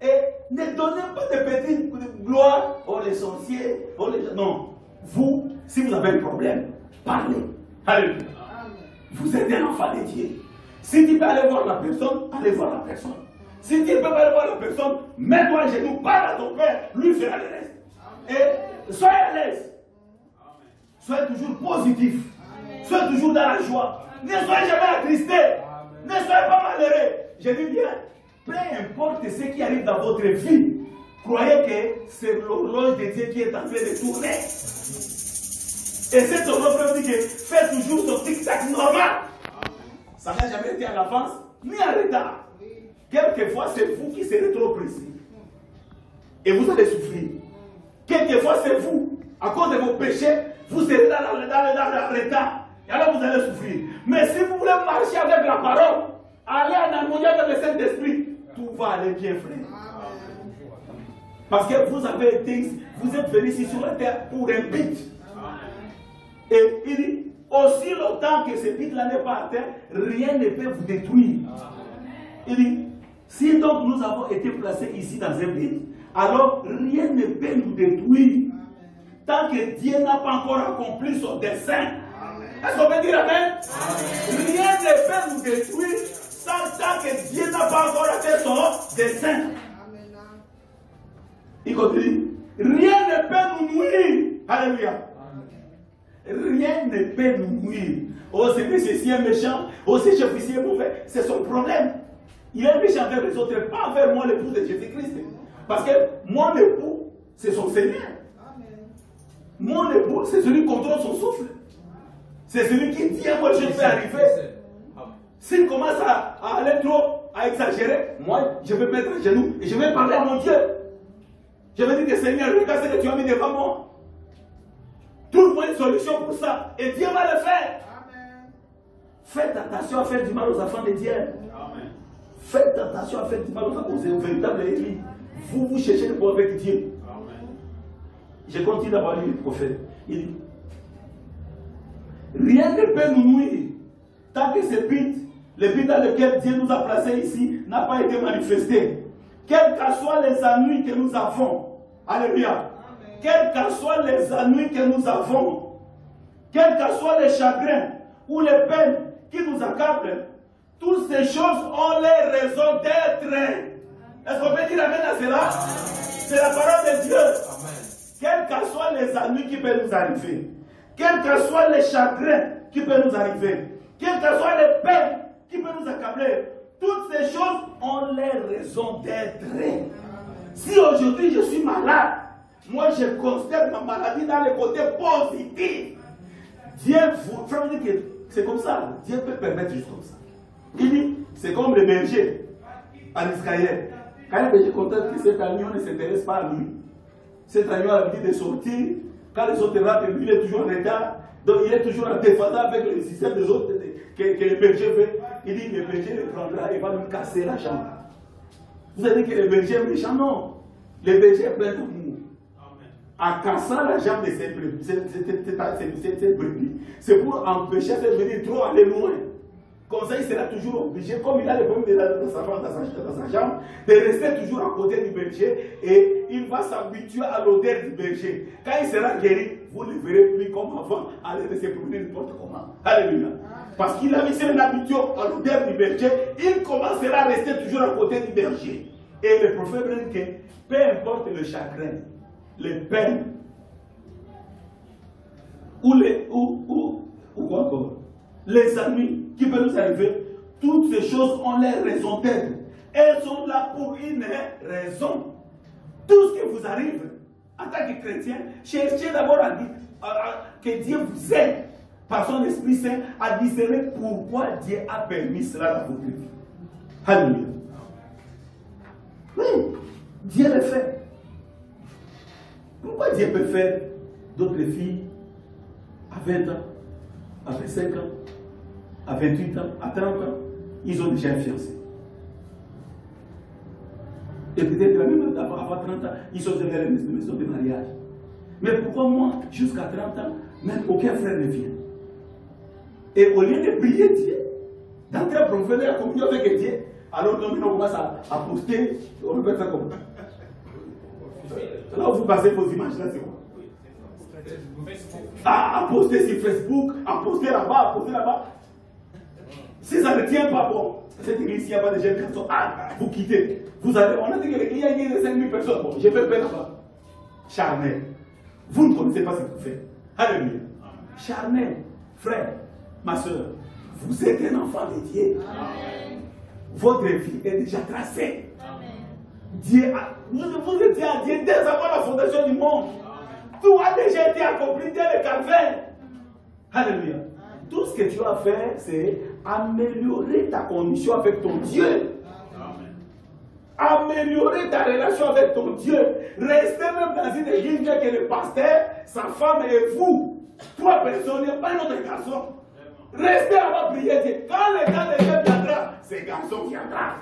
Speaker 1: Et ne donnez pas de petites gloires aux les sorciers. Non. Vous, si vous avez un problème, parlez. Alléluia. Vous êtes un enfant de Dieu. Si tu peux aller voir la personne, allez voir la personne. Si tu ne peux pas aller voir la personne, mets-toi à genoux, parle à ton père, lui fera le reste. Et soyez à l'aise. Soyez toujours positif. Soyez toujours dans la joie. Ne soyez jamais attristé. Ne soyez pas malheureux. Je dis bien, peu importe ce qui arrive dans votre vie, croyez que c'est l'horloge de Dieu qui est en train de tourner. Et cette horloge dit que faites toujours son tic-tac normal. Ça n'a jamais été à l'avance ni en retard. Quelquefois, c'est vous qui serez trop précis. Et vous allez souffrir. Quelquefois, c'est vous. À cause de vos péchés, vous serez dans le retard. Et alors, vous allez souffrir. Mais si vous voulez marcher avec la parole, allez en harmonie avec le Saint-Esprit, tout va aller bien, frère. Parce que vous avez été, vous êtes venus ici sur la terre pour un but. Et il dit, aussi longtemps que ce but-là n'est pas atteint, rien ne peut vous détruire. Il dit, si donc nous avons été placés ici dans un but, alors rien ne peut nous détruire tant que Dieu n'a pas encore accompli son dessein. Est-ce qu'on peut dire amen? Rien ne peut nous détruire tant que Dieu n'a pas encore fait son dessein. Il continue. Rien ne peut nous nuire. Alléluia. Rien ne peut nous nuire. Oh, c'est que ceci est méchant. Oh, c'est chef ici est mauvais. C'est son problème. Il est méchant envers les autres, pas envers moi, l'époux de Jésus-Christ. Parce que mon époux, c'est son Seigneur. Mon époux, c'est celui qui contrôle son souffle. C'est celui qui dit à moi, je vais arriver. S'il commence à aller trop, à exagérer, moi, je vais mettre à genoux et je vais parler à mon Dieu. Je vais dire que Seigneur, regarde ce que tu as mis devant moi. Trouve-moi une solution pour ça. Et Dieu va le faire. Amen. Faites attention à faire du mal aux enfants de Dieu. Amen. Faites attention à faire du mal aux véritables ennemis. Vous cherchez le pouvoir avec Dieu. Amen. Je continue d'avoir lu le prophète. Il dit, rien ne peut nous nuire tant que ce but, le but dans lequel Dieu nous a placés ici, n'a pas été manifesté. Quels que soient les ennuis que nous avons. Alléluia. Quels que soient les ennuis que nous avons, quels que soient les chagrins ou les peines qui nous accablent, toutes ces choses ont les raisons d'être. Est-ce qu'on peut dire amen à cela? C'est la parole de Dieu. Quels que soient les ennuis qui peuvent nous arriver, quels que soient les chagrins qui peuvent nous arriver, quelles que soient les peines qui peuvent nous accabler, toutes ces choses ont les raisons d'être. Si aujourd'hui je suis malade, moi, je constate ma maladie dans le côté positif. Dieu vous... C'est comme ça. Dieu peut permettre juste comme ça. Il dit, c'est comme le berger en Israël. Quand le berger constate que cet agneau ne s'intéresse pas à lui, cet agneau a l'habitude de sortir, quand les autres rentrent, lui, il est toujours en retard. Donc, il est toujours en défendant avec le système des autres que le berger fait. Il dit, le berger le prendra et va lui casser la jambe. Vous avez dit que le berger est méchant? Non. Le berger est plein d'amour. En cassant la jambe de cette brebis, c'est pour empêcher cette brebis de trop aller loin. Comme ça, il sera toujours obligé, comme il a le problème dans sa jambe, de rester toujours à côté du berger et il va s'habituer à l'odeur du berger. Quand il sera guéri, vous ne le verrez plus comme avant, aller se promener n'importe comment. Alléluia. Parce qu'il a mis une habitude à l'odeur du berger, il commencera à rester toujours à côté du berger. Et le prophète dit que peu importe le chagrin, les peines, ou quoi encore, les ennuis qui peuvent nous arriver, toutes ces choses ont leur raison d'être. Elles sont là pour une raison. Tout ce qui vous arrive
Speaker 2: En tant que chrétien, cherchez d'abord que Dieu vous aide par son Esprit Saint à discerner pourquoi Dieu a permis cela dans votre vie. Alléluia. Oui, Dieu le fait. Pourquoi Dieu peut faire d'autres filles à 20 ans, à 25 ans, à 28 ans, à 30 ans, ils ont déjà un fiancé. Et peut-être même avant 30 ans, ils sont déjà dans les maisons de mariage. Mais pourquoi moi, jusqu'à 30 ans, même aucun frère ne vient? Et au lieu de prier Dieu, d'entrer à profondeur, à communion avec Dieu, alors nous on commence à poster, on peut faire ça comme ça. Alors vous passez vos images là, c'est quoi? À poster sur Facebook, à poster là-bas, à poster là-bas. Si ça ne tient pas, bon, cette église, il n'y a pas de jeunes personnes, vous quittez. Vous allez, on a dit qu'il y a 5000 personnes, bon, je vais faire là-bas. Charnel. Vous ne connaissez pas ce que vous faites. Alléluia. Charnel, frère, ma soeur, vous êtes un enfant de Dieu. Amen. Votre vie est déjà tracée. Amen. Dieu vous étiez à Dieu dès avant la fondation du monde. Amen. Tout a déjà été accompli dès le calvaire. Alléluia. Amen. Tout ce que tu as fait, c'est améliorer ta condition avec ton Dieu. Amen. Améliorer ta relation avec ton Dieu. Restez même dans une église bien que le pasteur, sa femme et vous. 3 personnes, il n'y a pas un autre garçon. Restez là-bas, prier Dieu. Quand le temps de Dieu viendra, ces garçons viendront.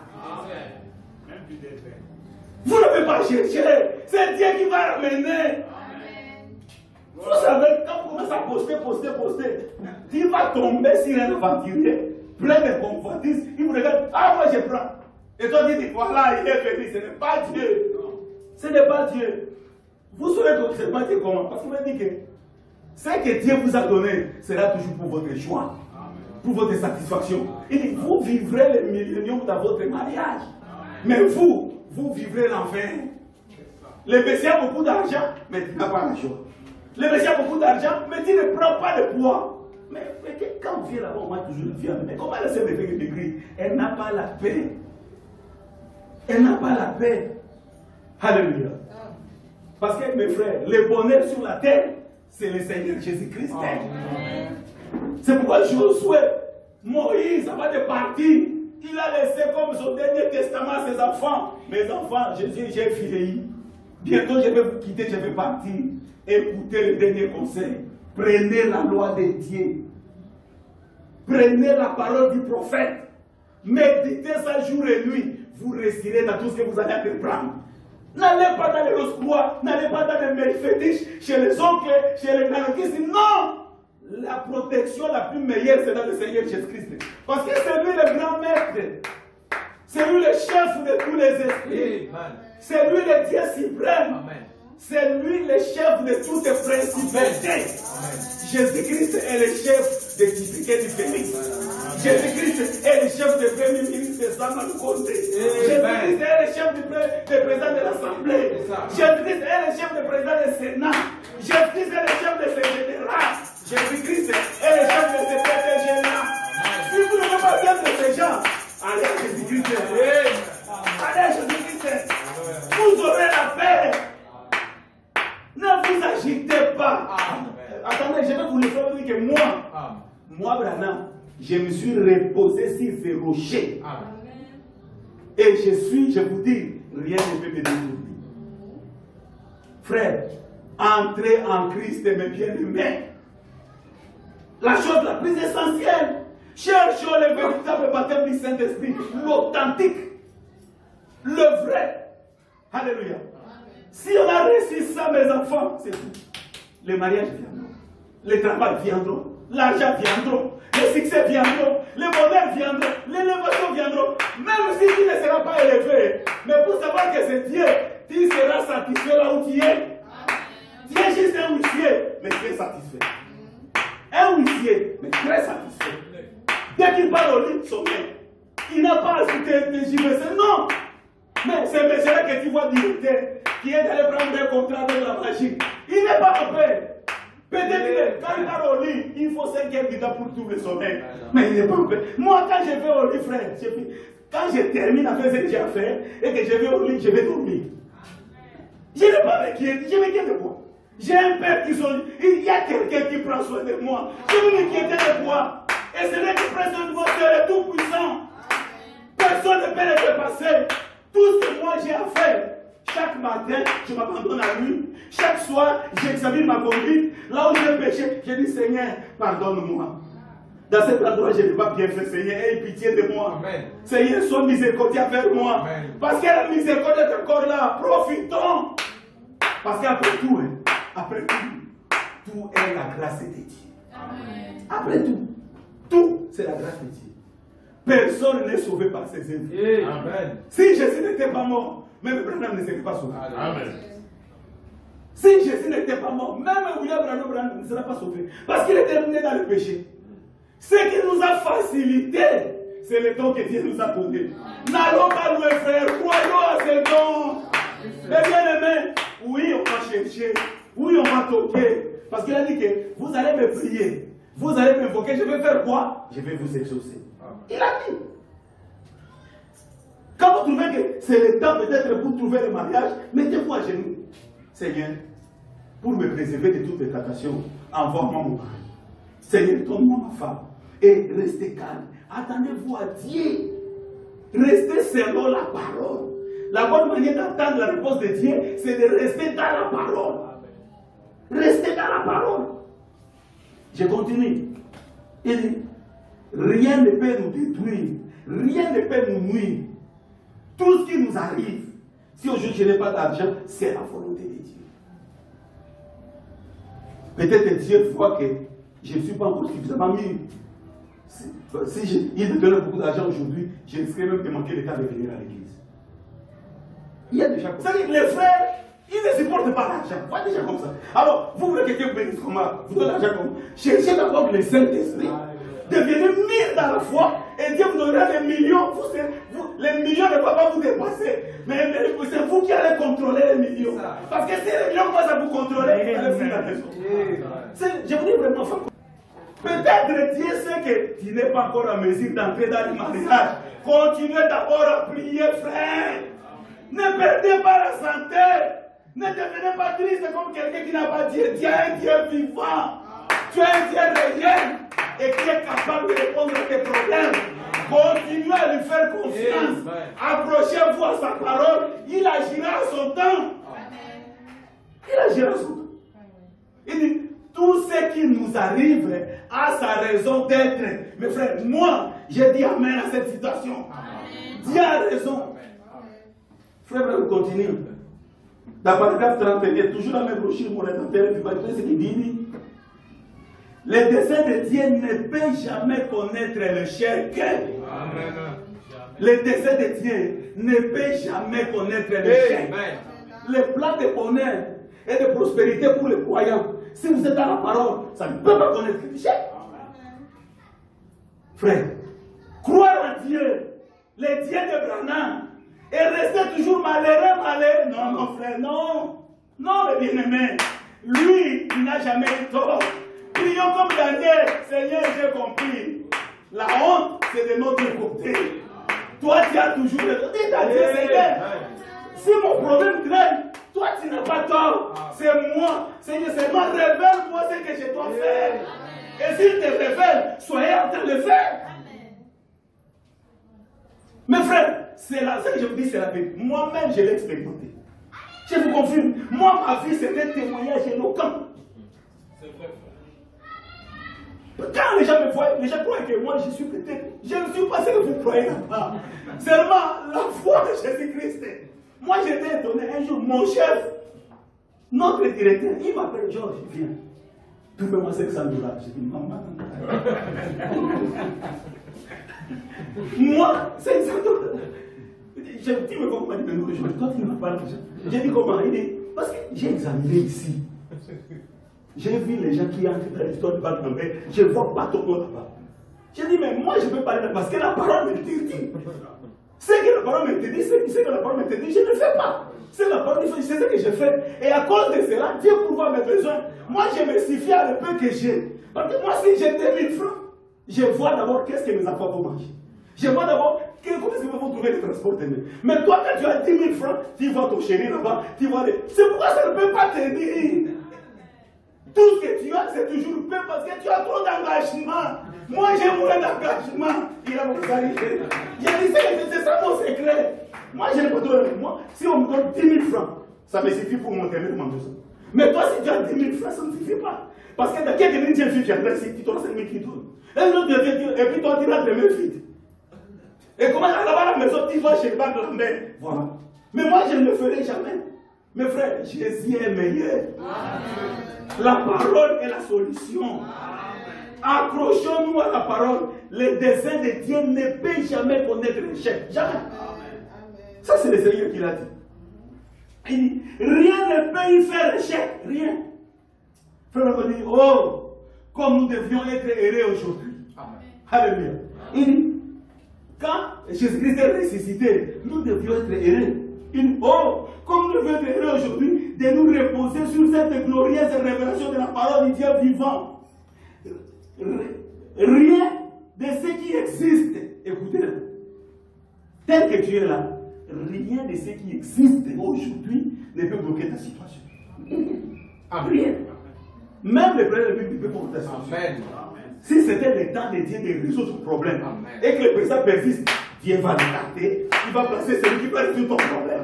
Speaker 2: Même plus de paix. Vous ne pouvez pas chercher. C'est Dieu qui va ramener. Vous savez, quand vous commencez à poster, tu vas tomber sur un aventurier plein de convoitises. Il vous regarde, ah, moi je prends. Et toi, tu dis, voilà, il est venu. Ce n'est pas Dieu. Ce n'est pas Dieu. Vous saurez que ce n'est pas Dieu comment? Parce qu'il m'a dit que ce que Dieu vous a donné sera toujours pour votre choix, pour votre satisfaction. Il dit, vous vivrez le millénium dans votre mariage. Mais vous vivrez l'enfer. Le Messie a beaucoup d'argent, mais tu n'as pas la joie. Le Messie a beaucoup d'argent, mais tu ne prends pas le poids. Mais quand on vient là-bas, on va toujours le viande. Mais comment elle s'est fait une degré? Elle n'a pas la paix. Elle n'a pas la paix. Alléluia. Parce que mes frères, le bonheur sur la terre, c'est le Seigneur Jésus-Christ. C'est pourquoi Josué, Moïse, avant de partir, il a laissé comme son dernier testament à ses enfants. Mes enfants, Jésus, j'ai vieilli. Bientôt je vais vous quitter, je vais partir. Écoutez le dernier conseil. Prenez la loi de Dieu. Prenez la parole du prophète. Méditez ça jour et nuit. Vous réussirez dans tout ce que vous allez entreprendre. N'allez pas dans les rose-croix, n'allez pas dans les mères fétiches, chez les oncles, chez les nanokistes. Non! La protection la plus meilleure, c'est dans le Seigneur Jésus-Christ. Parce que c'est lui le grand maître. C'est lui le chef de tous les esprits. C'est lui le Dieu suprême. C'est lui le chef de toutes les principautés. Jésus-Christ est le chef des districts du Félix. Jésus-Christ est le chef du premier ministre de Samuel Condé. Jésus-Christ est le chef du président de l'Assemblée. Jésus-Christ est le chef du président du Sénat. Jésus-Christ est le chef de ses généraux. Jésus-Christ est le chef de ses secrétaires généraux. Si vous ne voulez pas bien de ces gens, allez à Jésus-Christ. Allez à Jésus-Christ. Vous aurez la paix. Ne vous agitez pas. Attendez, je vais vous le faire dire que moi, Branham, je me suis reposé sur ces rochers. Et je vous dis, rien ne peut me détourner. Frère, entrez en Christ, mes bien-aimés. La chose la plus essentielle, cherchons le véritable baptême du Saint-Esprit, l'authentique, le vrai. Alléluia. Si on a reçu ça, mes enfants, c'est tout. Les mariages viendront, les travail viendront, l'argent viendra, les succès viendront, les bonheurs viendront, l'élévation viendront. Même si tu ne seras pas élevé, mais pour savoir que c'est Dieu, tu seras satisfait là où tu es. Tu es juste un huissier, mais très satisfait. Un huissier, mais très satisfait. Dès qu'il parle au lit, son mec, il n'a pas à se tergiverser, non. Mais c'est monsieur-là que tu vois directeur, qui est allé prendre un contrat avec la machine. Il n'est pas en paix. Peut-être quand il parle au lit, il faut 5 heures de temps pour trouver le sommeil. Mais il n'est pas en paix. Moi, quand je vais au lit, frère, quand je termine à faire ce que j'ai à faire et que je vais au lit, je vais dormir. Je n'ai pas m'inquiéter. Je m'inquiète de quoi? J'ai un père qui sont. Il y a quelqu'un qui prend soin de moi. Je vais m'inquiéter de quoi? Et c'est lui qui prend soin de moi, c'est le Tout-Puissant. Personne ne peut le dépasser. Tout ce que moi j'ai à faire. Chaque matin, je m'abandonne à lui. Chaque soir, j'examine ma conduite. Là où j'ai péché, je dis Seigneur, pardonne-moi. Dans cet endroit, je n'ai pas bien fait, Seigneur. Aie pitié de moi. Amen. Seigneur, sois miséricordieux avec moi. Amen. Parce que la miséricorde est encore là. Profitons. Parce qu'après tout, tout est la grâce de Dieu. Amen. Après tout, c'est la grâce de Dieu. Personne n'est sauvé par ses œuvres. Amen. Si Jésus n'était pas mort, même Branham ne serait pas sauvé. Amen. Si Jésus n'était pas mort, même William Branham ne serait pas sauvé. Parce qu'il était né dans le péché. Ce qui nous a facilité, c'est le don que Dieu nous a donné. N'allons pas louer, frère, croyons à ce don. Mais bien aimé, oui, on va chercher. Oui, on va toquer. Parce qu'il a dit que vous allez me prier. Vous allez m'invoquer. Je vais faire quoi? Je vais vous exaucer. Il a dit. Quand vous trouvez que c'est le temps peut-être pour trouver le mariage, mettez-vous à genoux. Seigneur, pour me préserver de toutes les tentations, envoie-moi mon mari. Seigneur, donne-moi ma femme. Et restez calme. Attendez-vous à Dieu. Restez selon la parole. La bonne manière d'attendre la réponse de Dieu, c'est de rester dans la parole. Restez dans la parole. Je continue. Il dit, rien ne peut nous détruire. Rien ne peut nous nuire. Tout ce qui nous arrive, si aujourd'hui je n'ai pas d'argent, c'est la volonté de Dieu. Peut-être Dieu voit que je ne suis pas encore suffisamment mis. Si il me donnait beaucoup d'argent aujourd'hui, je risquerais même de manquer le temps de venir à l'église. Il y a déjà comme ça. Les frères, ils ne supportent pas l'argent. Pas déjà comme ça. Alors, vous voulez que quelqu'un vous bénisse comment? Vous donnez l'argent comment? Cherchez d'abord le Saint-Esprit. Devenez mille dans la foi et Dieu vous donnera des millions. Les millions ne vont pas vous dépasser. Mais c'est vous qui allez contrôler les millions. Parce que si les millions commencent à vous contrôler, vous allez finir la maison. Je vous dis vraiment, peut-être Dieu sait que tu n'es pas encore en mesure d'entrer dans le mariage. Continuez d'abord à prier, frère. Ne perdez pas la santé. Ne devenez pas triste comme quelqu'un qui n'a pas Dieu. Dieu est un Dieu vivant. Tu es un Dieu réel et qui est capable de répondre à tes problèmes. Continuez à lui faire confiance. Approchez-vous à sa parole. Il agira à son temps. Il agira à son temps. Il dit, tout ce qui nous arrive a sa raison d'être. Mes frères, moi, j'ai dit amen à cette situation. Dieu a raison. Frère, vous continuez. Dans le paragraphe 31, toujours dans mes brochures, mon rédacteur du papier, ce qui dit, le dessein de Dieu ne peut jamais connaître le cher cœur. Le dessein de Dieu ne peut jamais connaître le cher. Le plan de bonheur et de prospérité pour les croyants, si vous êtes dans la parole, ça ne peut pas connaître le cher. Frère, croire en Dieu, le Dieu de Branham, et rester toujours malheureux. Non, mon frère, non. Non, le bien-aimé. Lui, il n'a jamais eu tort. Prions comme Daniel. Seigneur, j'ai compris. La honte, c'est de notre côté. Toi, tu as toujours le tort. Dis à Dieu, Seigneur, si mon problème traîne, toi, tu n'as pas tort. C'est moi. Seigneur, seulement révèle-moi ce que je dois faire. Et s'il te révèle, soyez en train de le faire. Mes frères, c'est là, ce que je vous dis, c'est la vérité. Moi-même, je l'ai expérimenté. Je vous confirme, moi, ma vie, c'était un témoignage éloquent. C'est vrai. Quand les gens me voient, les gens croient que moi, je suis peut-être. Je ne suis pas ce que vous croyez là-bas. Seulement la foi de Jésus-Christ. Moi, j'étais étonné. Un jour, mon chef, notre directeur, il m'appelle Georges, viens. Trouvez-moi 500 $. J'ai dit, maman. Moi, 500 $. J'ai dit, mais comment il m'a dit, mais toi, tu ne m'as pas l'argent. J'ai dit, comment? Il dit, parce que j'ai examiné ici. J'ai vu les gens qui entrent dans l'histoire du bac mais je vois pas ton nom là-bas. J'ai dit, mais moi, je peux parler parce que la parole m'interdit. Ce que la parole m'interdit, c'est que la parole m'interdit, je ne le fais pas. C'est la parole, c'est ce que je fais. Et à cause de cela, Dieu pourvoit mes besoins. Moi, je me suffis à le peu que j'ai. Parce que moi, si j'ai 2000 francs, je vois d'abord qu'est-ce que mes enfants vont manger. Je vois d'abord comment est-ce qu'ils vont trouver les transports demain? Mais toi, quand tu as 10 000 francs, tu vois ton chéri là-bas, tu vois les... C'est pourquoi ça ne peut pas t'aider. Tout ce que tu as, c'est toujours peu parce que tu as trop d'engagement. Moi, j'ai moins d'engagement. Il a mon arrivé. J'ai dit, c'est ça mon secret. Moi, je n'ai pas trop. Moi, si on me donne 10 000 francs, ça me suffit pour monter mon besoin. Mais toi, si tu as 10 000 francs, ça ne suffit pas. Parce que dans quelques minutes, tu as vu, tu as ici, tu donnes 5 000 qui tournent. Et puis toi, tu vas te mettre vite. Et comment là-bas à la maison, tu vas chez le banc de la mer. Voilà. Mais moi, je ne le ferai jamais. Mes frères, Jésus est meilleur. La parole est la solution. Accrochons-nous à la parole. Le dessein de Dieu ne peut jamais connaître l'échec. Jamais. Ça, c'est le Seigneur qui l'a dit. Il dit, rien ne peut y faire échec. Rien. Frère, on dit, oh, comme nous devions être heureux aujourd'hui. Alléluia. Il dit, quand Jésus-Christ est ressuscité, nous devions être heureux. Il dit, oh, comme nous devions être heureux aujourd'hui, de nous reposer sur cette glorieuse révélation de la parole du Dieu vivant. Rien de ce qui existe, écoutez, tel que tu es là, rien de ce qui existe aujourd'hui ne peut bloquer ta situation. Rien. Même le problème ne peut pas bloquer ta situation. Si c'était le temps de Dieu de résoudre ton problème et que le présent persiste, Dieu va l'écarter, il va placer celui qui va résoudre ton problème.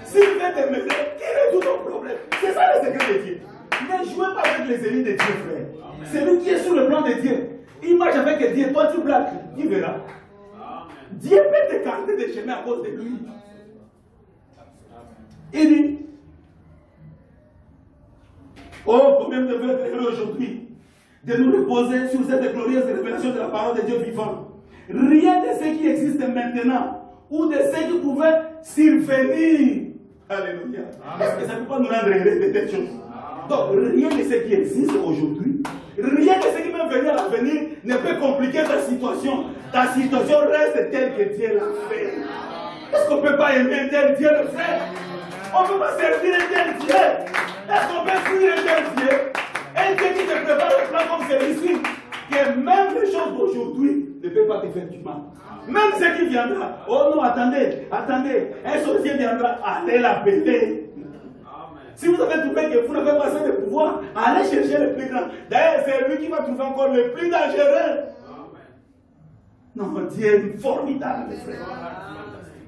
Speaker 2: S'il fait des mesures, qui résout ton problème? C'est ça le secret de Dieu. Ne jouez pas avec les ennemis de Dieu, frère. C'est lui qui est sur le plan de Dieu. Il marche avec Dieu, toi tu blagues, il verra. Dieu peut t'écarter des chemins à cause de lui. Il dit, oh, combien de devons être heureux aujourd'hui de nous reposer sur cette glorieuse révélation de la parole de Dieu vivant. Rien de ce qui existe maintenant ou de ce qui pouvait survenir. Alléluia. Est-ce que ça ne peut pas nous rendre heureux de telles choses? Donc, rien de ce qui existe aujourd'hui, rien de ce qui peut venir à l'avenir ne peut compliquer ta situation. Ta situation reste telle que Dieu l'a fait. Est-ce qu'on ne peut pas aimer un tel Dieu, le frère? On ne peut pas servir un tel Dieu. Est-ce qu'on peut fuir un tel Dieu? Un Dieu qui te prépare le plan comme celui-ci, que même les choses d'aujourd'hui ne peuvent pas te faire du mal. Même ce qui viendra. Oh non, attendez, un sorcier viendra, allez la péter. Si vous avez trouvé que vous n'avez pas assez de pouvoir, allez chercher le plus grand. D'ailleurs, c'est lui qui va trouver encore le plus dangereux. Non, Dieu est formidable, mes frères.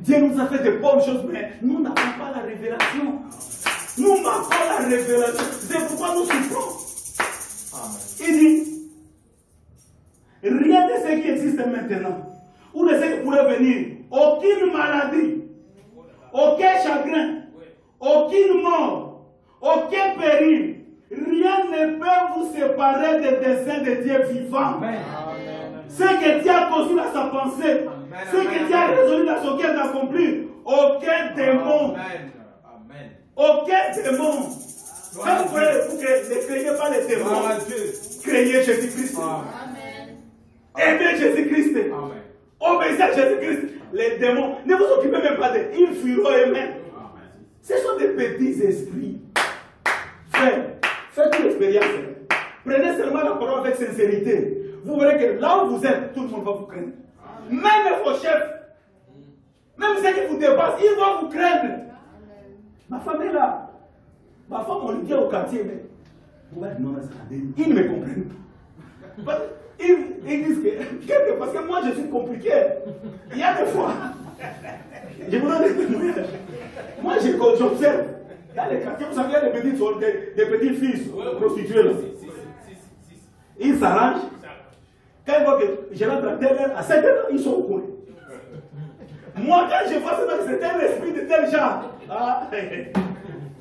Speaker 2: Dieu nous a fait de bonnes choses, mais nous n'avons pas la révélation. Nous n'avons pas la révélation. C'est pourquoi nous souffrons. Il dit, rien de ce qui existe maintenant, ou de ce qui pourrait venir, aucune maladie, aucun chagrin, aucune mort, aucun péril, rien ne peut vous séparer des desseins de Dieu vivant. Ce que Dieu a conçu dans sa pensée, ce que Dieu a résolu dans son cœur d'accomplir, aucun démon, aucun démon. Quand vous voyez ne craignez pas les démons, craignez Jésus-Christ. Aimez Jésus-Christ. Obéissez à Jésus-Christ. Les démons, ne vous occupez même pas d'eux, ils fuiront eux-mêmes. Ce sont des petits esprits. Frère, faites une expérience. Prenez seulement la parole avec sincérité. Vous verrez que là où vous êtes, tout le monde va vous craindre. Même vos chefs, même ceux qui vous dépassent, ils vont vous craindre. Ma femme est là. Ma femme, on lui dit au quartier, mais ils ne me comprennent pas. Ils disent que, parce que moi je suis compliqué. Il y a des fois, je vous donne des témoignages. Moi j'observe. Dans les quartiers, vous savez, il y a des petites filles prostituées là. Ils s'arrangent. Quand ils voient que je rentre à telle heure, à 7 heures, ils sont au coin. Moi, quand je vois ça, c'est un esprit de tel genre.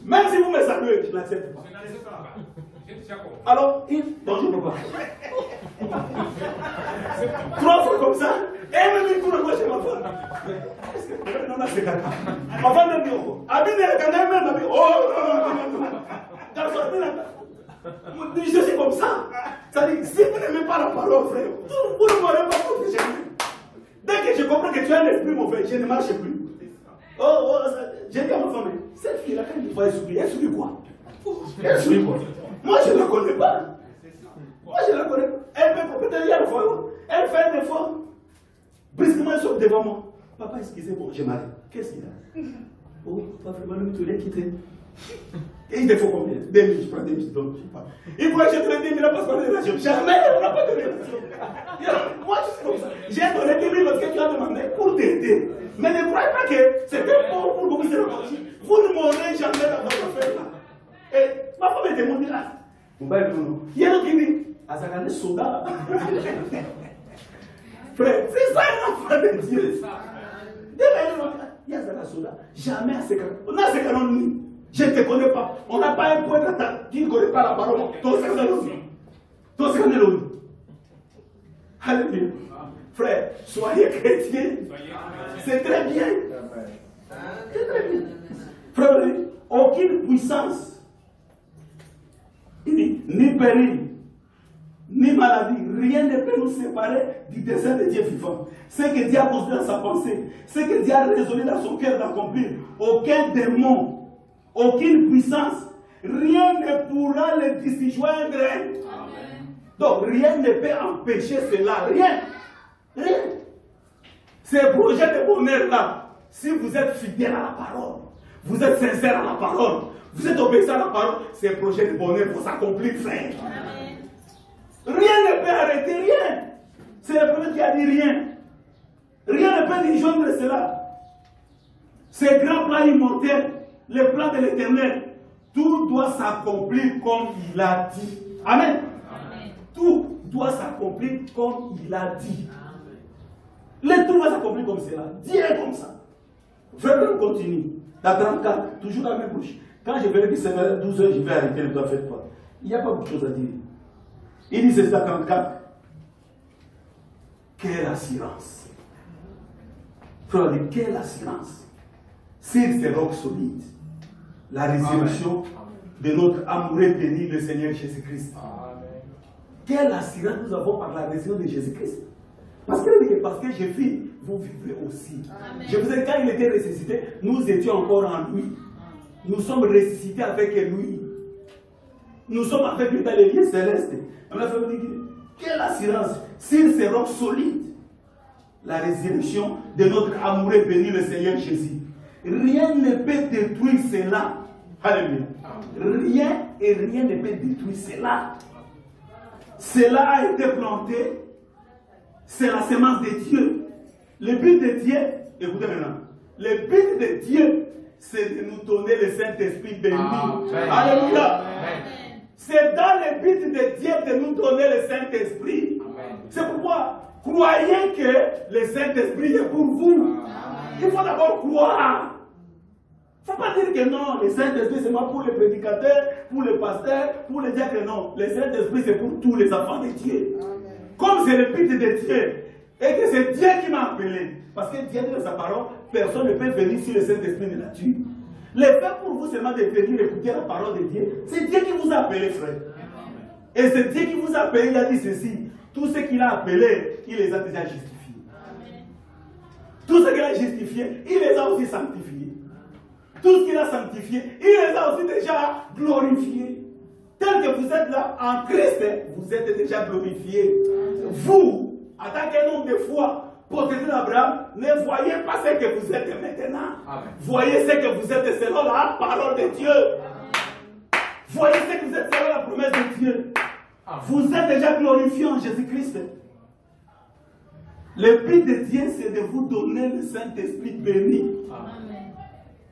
Speaker 2: Même si vous me saluez, je n'accepte pas. Alors, bonjour papa. 3 fois comme ça, et même il court à gauche chez ma femme. Est-ce que non, là c'est caca. Ma femme me dit, oh, Abine, quand même, m'a dit, oh, non. Dans son je suis comme ça. Ça dit, si vous n'aimez pas la parole, frère, vous ne m'aurez pas protégé. Dès que je comprends que tu as un esprit mauvais, je ne marche plus. Oh, j'ai dit à ma femme, cette fille-là, quand il faut elle subit quoi? Elle subit quoi? Moi, je ne la connais pas. Moi, je ne la connais pas. Elle peut peut-être y aller. Elle fait un effort. Brusquement, il sort devant moi. Papa, excusez-moi, j'ai mal. Qu'est-ce qu'il a? Oh, pas vraiment, lui, tu l'as quitté. Et il te faut combien? 2 000, je prends 2 000, je donne, je sais pas. Il faut acheter 2 000 parce qu'on a des relations. Jamais, on n'a pas de relation. Moi, je suis comme ça. J'ai donné 2 000 parce que tu as demandé pour t'aider. Mais ne croyez pas que c'était pour vous c'est reparti. Vous ne m'aurez jamais dans votre affaire là. Et ma femme était mon là. Il y a un qui dit, ah, ça a des soldats. Frère, c'est ça un enfant de Dieu. Il y a un soldat. Jamais à ce cas. On a ce cas-là. Je ne te connais pas. On n'a pas un point d'attaque qui ne connaît pas la parole. Ton scandale. Alléluia. Frère, soyez chrétiens. C'est très bien. C'est très bien. Frère, aucune puissance, ni péril, ni maladie, rien ne peut nous séparer du dessein de Dieu vivant. Ce que Dieu a posé dans sa pensée, ce que Dieu a résolu dans son cœur d'accomplir, aucun démon, aucune puissance, rien ne pourra le disjoindre. Donc rien ne peut empêcher cela, rien. Rien. Ces projets de bonheur-là, si vous êtes fidèle à la parole, vous êtes sincère à la parole, vous êtes obéissant à la parole, ces projets de bonheur vont s'accomplir, frère. Rien ne peut arrêter, rien. C'est le premier qui a dit rien. Rien ne peut disjoindre cela. Ces grands plans immortels, les plans de l'éternel, tout doit s'accomplir comme il a dit. Amen. Amen. Tout doit s'accomplir comme il a dit. Le tout va s'accomplir comme cela. Dieu est comme ça. Frère, on continue. La 34, toujours la même bouche. Quand je verrai que c'est 12 heures, je vais arrêter, ne t'en faites pas. Il n'y a pas beaucoup de choses à dire. Il dit c'est ça 34. Quelle assurance. Frère, quelle assurance. Sur ces rocs solides, la résurrection de notre amoureux béni, le Seigneur Jésus-Christ. Quelle assurance nous avons par la résurrection de Jésus-Christ. Parce que je vis, vous vivez aussi. Amen. Je vous ai dit, quand il était ressuscité, nous étions encore en lui. Nous sommes ressuscités avec lui. Nous sommes avec lui dans les lieux célestes. Quelle assurance s'ils seront solides. La résurrection de notre amoureux béni, le Seigneur Jésus. Rien ne peut détruire cela. Alléluia. Rien et rien ne peut détruire cela. Cela a été planté. C'est la semence de Dieu. Le but de Dieu, écoutez maintenant, le but de Dieu, c'est de nous donner le Saint-Esprit béni. Alléluia. C'est dans le but de Dieu de nous donner le Saint-Esprit. C'est pourquoi, croyez que le Saint-Esprit est pour vous. Il faut d'abord croire. Il ne faut pas dire que non, le Saint-Esprit c'est pas pour les prédicateurs, pour les pasteurs, pour les diacres. Non, le Saint-Esprit c'est pour tous les enfants de Dieu. Comme c'est le but de Dieu, et que c'est Dieu qui m'a appelé. Parce que Dieu dit dans sa parole, personne ne peut venir sur le Saint-Esprit de la Dieu. Le fait pour vous seulement de venir écouter la parole de Dieu, c'est Dieu qui vous a appelé, frère. Et c'est Dieu qui vous a appelé, il a dit ceci. Tous ceux qu'il a appelés, il les a déjà justifiés. Tous ceux qu'il a justifiés, il les a aussi sanctifiés. Tout ce qu'il a sanctifié, il les a aussi déjà glorifiés. Tel que vous êtes là en Christ, vous êtes déjà glorifiés. Vous, en tant qu'un homme de foi, protégé d'Abraham, ne voyez pas ce que vous êtes maintenant. Amen. Voyez ce que vous êtes selon la parole de Dieu. Amen. Voyez ce que vous êtes selon la promesse de Dieu. Amen. Vous êtes déjà glorifiés en Jésus-Christ. Le but de Dieu, c'est de vous donner le Saint-Esprit béni. Amen.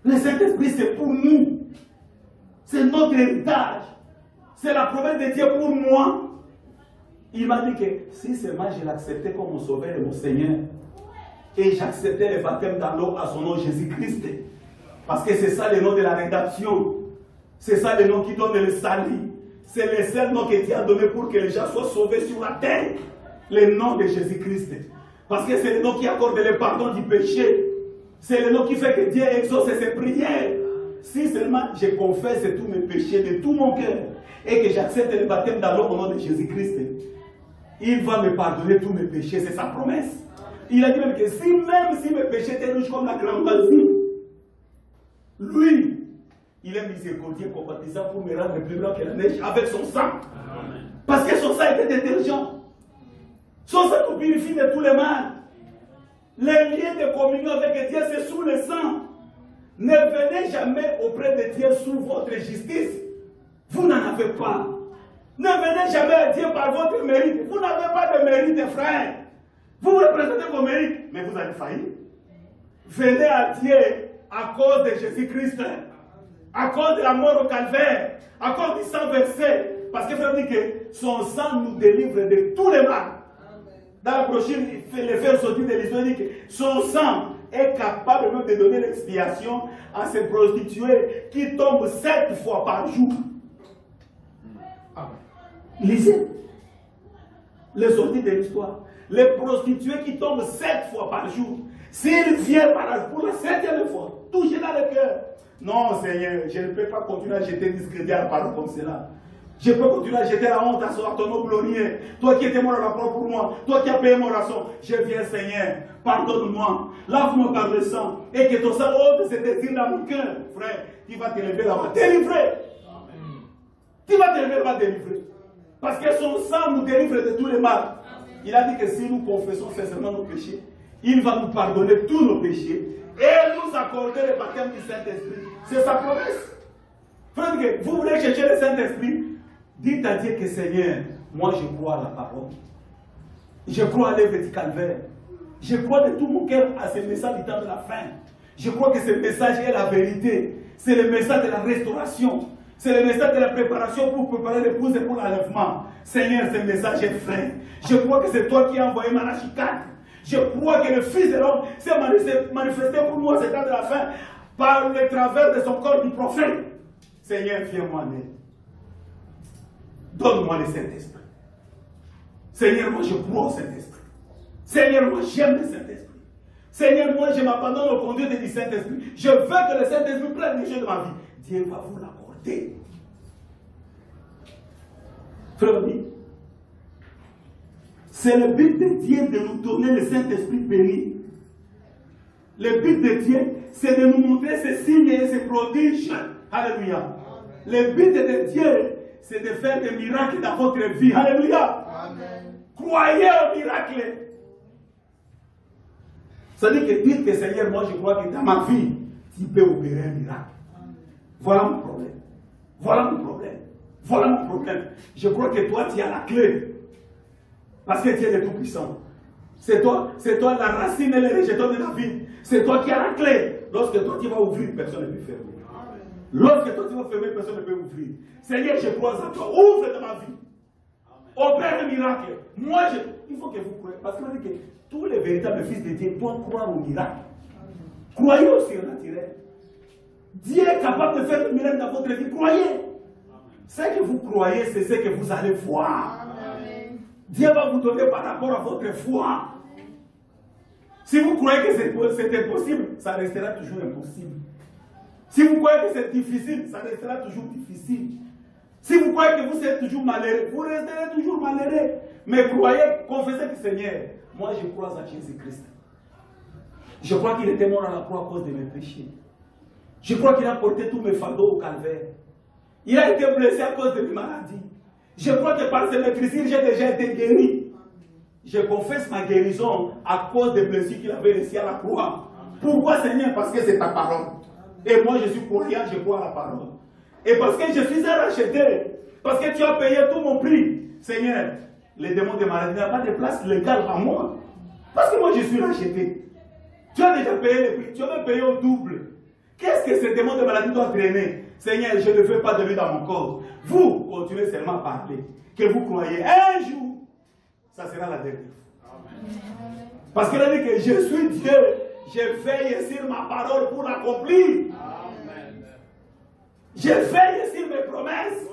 Speaker 2: Le Saint-Esprit, c'est pour nous. C'est notre héritage. C'est la promesse de Dieu pour moi. Il m'a dit que si seulement je l'acceptais comme mon sauveur et mon Seigneur, et j'acceptais le baptême dans l'eau à son nom Jésus-Christ, parce que c'est ça le nom de la rédemption, c'est ça le nom qui donne le salut, c'est le seul nom que Dieu a donné pour que les gens soient sauvés sur la terre, le nom de Jésus-Christ. Parce que c'est le nom qui accorde le pardon du péché, c'est le nom qui fait que Dieu exauce ses prières. Si seulement je confesse tous mes péchés de tout mon cœur, et que j'accepte le baptême dans l'eau au nom de Jésus-Christ, il va me pardonner tous mes péchés, c'est sa promesse. Il a dit même que même si mes péchés étaient rouges comme la cramoisie, lui, il est miséricordieux, compatissant pour me rendre plus blanc que la neige avec son sang. Parce que son sang était détergent. Son sang nous purifie de tous les mal. Les liens de communion avec Dieu, c'est sous le sang. Ne venez jamais auprès de Dieu sous votre justice. Vous n'en avez pas. Ne venez jamais à Dieu par votre mérite. Vous n'avez pas de mérite, frère. Vous représentez vos mérites, mais vous avez failli. Venez à Dieu à cause de Jésus-Christ, à cause de la mort au calvaire, à cause du sang versé. Parce que frère dit que son sang nous délivre de tous les mal. Dans la brochure, les frères sortis de l'histoire, dit que son sang est capable même de donner l'expiation à ces prostituées qui tombent 7 fois par jour. Lisez les sorties de l'histoire. Les prostituées qui tombent 7 fois par jour. S'ils viennent pour la 7e fois, toucher dans le cœur. Non, Seigneur, je ne peux pas continuer à jeter discrédit à la parole comme cela. Je peux continuer à jeter la honte à ton nom glorieux. Toi qui étais mort à la croix pour moi, toi qui as payé mon rançon, je viens, Seigneur, pardonne-moi, lave-moi par le sang, et que ton sang ôte ce désir dans mon cœur, frère. Tu vas te lever là-bas, délivrer. Tu vas te lever là-bas, délivrer. Parce que son sang nous délivre de tous les mal. Il a dit que si nous confessons sincèrement nos péchés, il va nous pardonner tous nos péchés et nous accorder le baptême du Saint-Esprit. C'est sa promesse. Frère, vous voulez chercher le Saint-Esprit? Dites à Dieu que Seigneur, moi je crois à la parole. Je crois à l'œuvre du calvaire. Je crois de tout mon cœur à ce message du temps de la fin. Je crois que ce message est la vérité. C'est le message de la restauration. C'est le message de la préparation pour préparer l'épouse et pour l'enlèvement. Seigneur, ce message est vrai. Je crois que c'est toi qui as envoyé Malachie 4. Je crois que le Fils de l'homme s'est manifesté pour moi ce temps de la fin par le travers de son corps du prophète. Seigneur, viens-moi en aide. Donne-moi le Saint-Esprit. Seigneur, moi je crois au Saint-Esprit. Seigneur, moi j'aime le Saint-Esprit. Seigneur, moi je m'abandonne au conduite du Saint-Esprit. Je veux que le Saint-Esprit prenne les jeux de ma vie. Dieu va vous l'accorder. Frère ami, c'est le but de Dieu de nous donner le Saint-Esprit béni. Le but de Dieu, c'est de nous montrer ces signes et ces prodiges. Alléluia. Le but de Dieu, c'est de faire des miracles dans votre vie. Alléluia. Amen. Croyez au miracle. Ça dit que dites que Seigneur, moi je crois que dans ma vie, tu peux opérer un miracle. Voilà mon problème. Voilà mon problème. Voilà mon problème. Je crois que toi, tu as la clé. Parce que tu es le Tout-Puissant. C'est toi la racine et le rejeton de la vie. C'est toi qui as la clé. Lorsque toi, tu vas ouvrir, personne ne peut fermer. Lorsque toi, tu vas fermer, personne ne peut ouvrir. Seigneur, je crois à toi. Ouvre dans ma vie. Opère le miracle. Moi, il faut que vous croyez. Parce qu'on dit que tous les véritables fils de Dieu doivent croire au miracle. Croyez au surnaturel. Dieu est capable de faire le miracle dans votre vie. Croyez. Ce que vous croyez, c'est ce que vous allez voir. Amen. Dieu va vous donner par rapport à votre foi. Si vous croyez que c'est impossible, ça restera toujours impossible. Si vous croyez que c'est difficile, ça restera toujours difficile. Si vous croyez que vous êtes toujours malheureux, vous resterez toujours malheureux. Mais croyez, confessez que Seigneur, moi je crois à Jésus-Christ. Je crois qu'il était mort à la croix à cause de mes péchés. Je crois qu'il a porté tous mes fardeaux au calvaire. Il a été blessé à cause de mes maladies. Je crois que par ses maîtrisures, j'ai déjà été guéri. Je confesse ma guérison à cause des blessures qu'il avait laissées à la croix. Pourquoi, Seigneur? Parce que c'est ta parole. Et moi, je suis croyant, je crois à la parole. Et parce que je suis un racheté, parce que tu as payé tout mon prix, Seigneur, les démons de maladie n'ont pas de place légale à moi. Parce que moi, je suis racheté. Tu as déjà payé le prix, tu as même payé au double. Qu'est-ce que ces démons de maladie doivent traîner? Seigneur, je ne veux pas de lui dans mon corps. Vous, continuez seulement à parler. Que vous croyez, un jour, ça sera la dernière fois. Parce qu'il a dit que je suis Dieu, je veille sur ma parole pour l'accomplir. Je veille sur mes promesses.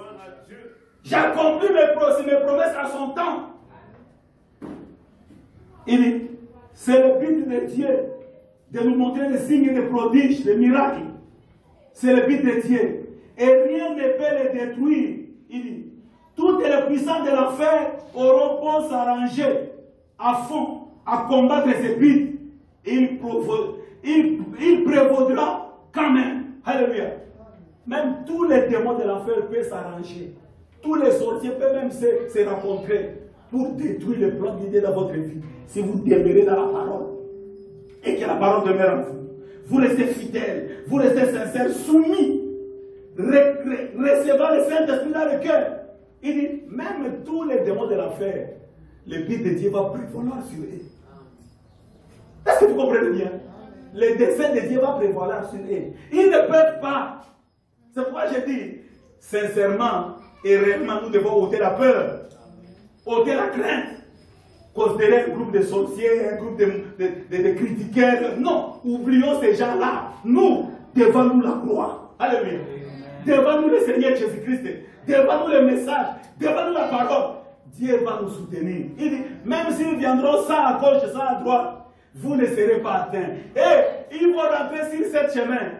Speaker 2: J'accomplis mes promesses à son temps. Il dit, c'est le but de Dieu de nous montrer des signes, des prodiges, des miracles. C'est le but de Dieu. Et rien ne peut les détruire. Il dit, toutes les puissances de l'enfer auront beau s'arranger à fond, à combattre ces buts. Il prévaudra quand même. Alléluia. Même tous les démons de l'enfer peuvent s'arranger. Tous les sorciers peuvent même se rencontrer pour détruire le plan d'idée dans votre vie. Si vous demeurez dans la parole. et que la parole demeure en vous. Vous restez fidèles, vous restez sincères, soumis, recevant le Saint-Esprit dans le cœur. Il dit, même tous les démons de l'enfer, l'Esprit de Dieu va prévaloir sur eux. Est-ce que vous comprenez bien? Les desseins de Dieu va prévaloir sur eux. Ils ne peuvent pas. C'est pourquoi je dis, sincèrement et réellement, nous devons ôter la peur, ôter la crainte. Considérer un groupe de sorciers, un groupe de critiqueurs. Non, oublions ces gens-là. Nous, devant nous la gloire. Alléluia. Devant nous le Seigneur Jésus-Christ. Devant nous le message. Devant nous la parole. Dieu va nous soutenir. Il dit, même s'ils viendront ça à gauche, ça à droite, vous ne serez pas atteints. Et ils vont rentrer sur ce chemin.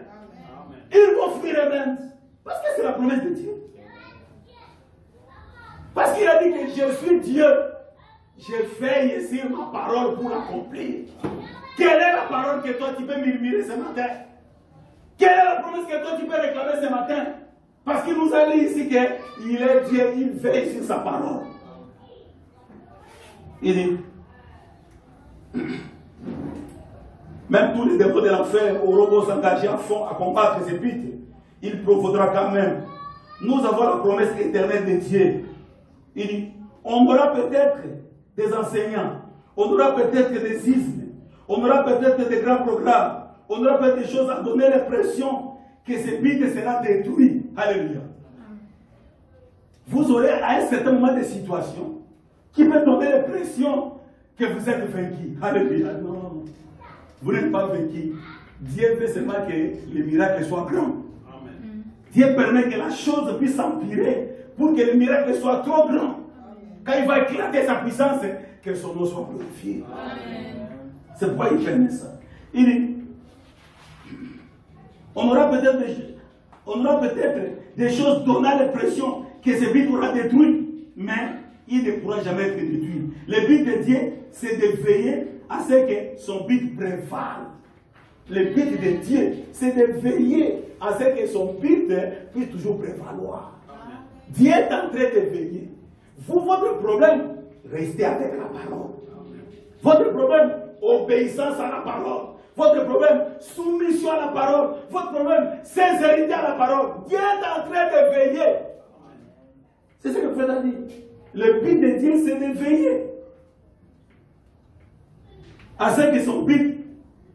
Speaker 2: Ils vont fuir eux-mêmes. Parce que c'est la promesse de Dieu. Parce qu'il a dit que je suis Dieu. Je veille sur ma parole pour l'accomplir. Quelle est la parole que toi tu peux murmurer ce matin? Quelle est la promesse que toi tu peux réclamer ce matin? Parce qu'il nous a dit ici qu'il est Dieu, il veille sur sa parole. Il dit, même tous les démons de l'enfer auront s'engager à fond à combattre ces buts. Il profaudra quand même. Nous avons la promesse éternelle de Dieu. Il dit, on aura peut-être des enseignants, on aura peut-être des ismes, on aura peut-être des grands programmes, on aura peut-être des choses à donner l'impression que ce but sera détruit. Alléluia. Vous aurez à un certain moment des situations qui peuvent donner l'impression que vous êtes vaincu. Alléluia. Non, vous n'êtes pas vaincu. Dieu veut seulement que le miracle soit grand. Amen. Dieu permet que la chose puisse s'empirer pour que le miracle soit trop grand. Quand il va éclater sa puissance, que son nom soit glorifié. C'est pourquoi il permet ça. Il dit, on aura peut-être des choses donnant l'impression que ce but aura détruit, mais il ne pourra jamais être détruit. Le but de Dieu, c'est de veiller à ce que son but prévale. Le but de Dieu, c'est de veiller à ce que son but puisse toujours prévaloir. Dieu est en train de veiller. Vous, votre problème, restez avec la parole. Votre problème, obéissance à la parole. Votre problème, soumission à la parole. Votre problème, sincérité à la parole. Dieu est en train de veiller. C'est ce que Frère a dit. Le but de Dieu, c'est de veiller à ce que son but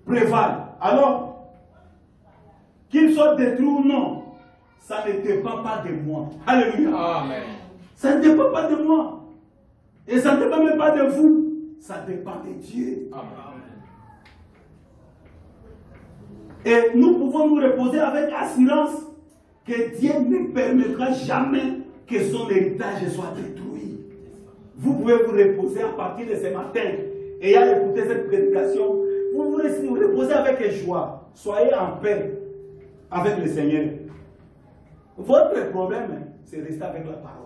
Speaker 2: prévale. Alors, qu'il soit détruit ou non, ça ne dépend pas de moi. Alléluia. Amen. Ça ne dépend pas de moi. Et ça ne dépend même pas de vous. Ça dépend de Dieu. Amen. Et nous pouvons nous reposer avec assurance que Dieu ne permettra jamais que son héritage soit détruit. Vous pouvez vous reposer à partir de ce matin, ayant écouté cette prédication, vous vous reposez avec joie. Soyez en paix avec le Seigneur. Votre problème, c'est rester avec la parole.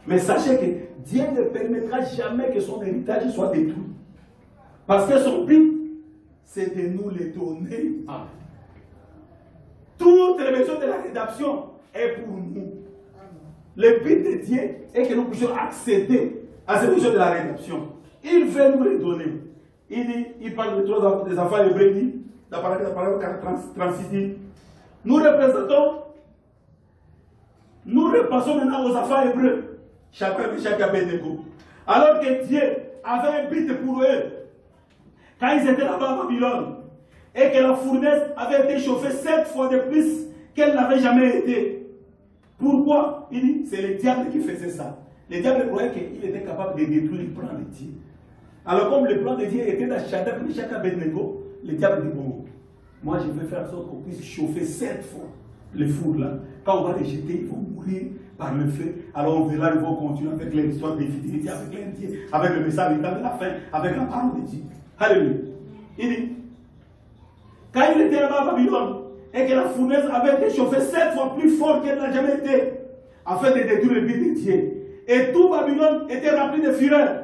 Speaker 2: Mais sachez que Dieu ne permettra jamais que son héritage soit détruit. Parce que son but, c'est de nous le donner. Amen. Toute l'émission de la rédemption est pour nous. Le but de Dieu est que nous puissions accéder à cette mission de la rédemption. Il veut nous le donner. Il parle de trois des enfants hébreux, dans la parole 36 dit, nous repassons maintenant aux enfants hébreux, chacun Abednego. Alors que Dieu avait un but pour eux, quand ils étaient là-bas à Babylone, et que la fournaise avait été chauffée 7 fois de plus qu'elle n'avait jamais été. Pourquoi? Il dit, c'est le diable qui faisait ça. Le diable croyait qu'il était capable de détruire le plan de Dieu. Alors comme le plan de Dieu était dans Shadrach, Meshach, Abednego, le diable dit, bon, moi je vais faire en sorte qu'on puisse chauffer 7 fois le four là. Quand on va les jeter, ils vont mourir par le feu. Alors on verra, ils vont continuer avec l'histoire de fidélité, avec l'Indien, avec le message de la fin, avec la parole de Dieu. Alléluia. Il dit, quand il était là-bas à Babylone, et que la fournaise avait été chauffée 7 fois plus fort qu'elle n'a jamais été, afin de détruire le but de Dieu. Et tout Babylone était rempli de fureur.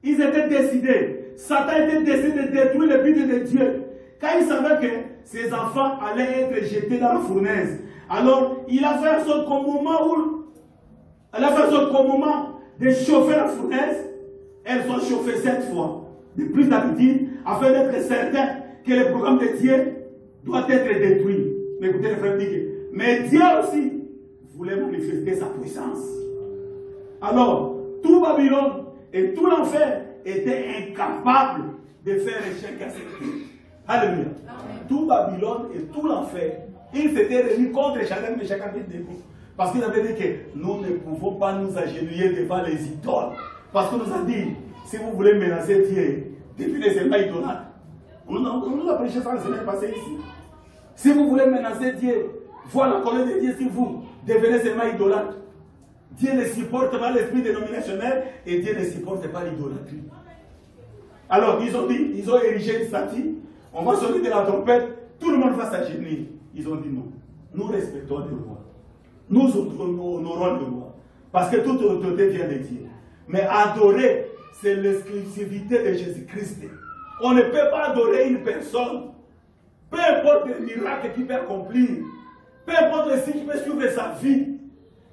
Speaker 2: Ils étaient décidés. Satan était décidé de détruire le but de Dieu. Quand il savait que ses enfants allaient être jetés dans la fournaise, alors il a fait en sorte qu'au moment de chauffer la fournaise, elle soit chauffée 7 fois, de plus d'habitude, afin d'être certain que le programme de Dieu doit être détruit. Mais écoutez les frères, mais Dieu aussi voulait manifester sa puissance. Alors, tout Babylone et tout l'enfer étaient incapables de faire échec à cette terre. Alléluia. Tout Babylone et tout l'enfer, ils s'étaient réunis contre Shadrach, Meshach et Abednego. Parce qu'ils avaient dit que nous ne pouvons pas nous agenouiller devant les idoles. Parce qu'on nous a dit, si vous voulez menacer Dieu, devenez seulement idolâtre. On nous a prêché ça la semaine passée ici. Si vous voulez menacer Dieu, voir la colère de Dieu sur vous, devenez seulement idolâtre. Dieu ne supporte pas l'esprit dénominationnel et Dieu ne supporte pas l'idolâtrie. Alors, ils ont dit, ils ont érigé une statue, on va sonner de la trompette, tout le monde va s'agenouiller. Ils ont dit non, nous respectons le roi. Nous honorons le roi. Parce que toute autorité vient de Dieu. Mais adorer, c'est l'exclusivité de Jésus-Christ. On ne peut pas adorer une personne. Peu importe le miracle qu'il peut accomplir, peu importe le signe qui peut suivre sa vie,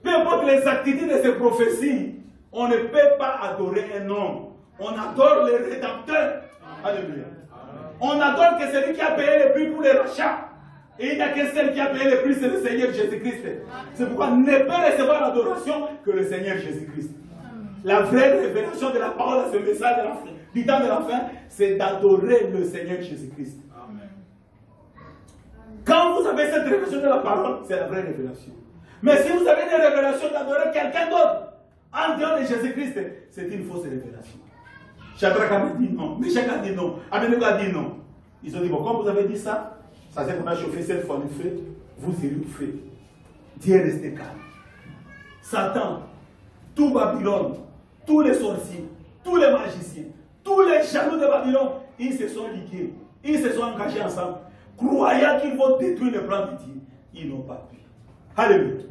Speaker 2: peu importe les activités de ses prophéties, on ne peut pas adorer un homme. On adore le rédempteur. Alléluia. On adore que celui qui a payé le prix pour le rachat. Et il n'y a qu'un seul qui a payé le prix, c'est le Seigneur Jésus-Christ. C'est pourquoi on ne peut recevoir l'adoration que le Seigneur Jésus-Christ. La vraie révélation de la parole à ce message du temps de la fin, c'est d'adorer le Seigneur Jésus-Christ. Quand vous avez cette révélation de la parole, c'est la vraie révélation. Mais si vous avez des révélations d'adorer quelqu'un d'autre, en dehors de Jésus-Christ, c'est une fausse révélation. Shadrach a dit non, Meshach a dit non, Abednego a dit non. Ils ont dit, bon, comme vous avez dit ça, ça c'est qu'on a chauffé cette fois le feu, vous serez au feu. Dieu est resté calme. Satan, tout Babylone, tous les sorciers, tous les magiciens, tous les jaloux de Babylone, ils se sont ligués, ils se sont engagés ensemble, croyant qu'ils vont détruire le plan de Dieu. Ils n'ont pas pu. Alléluia.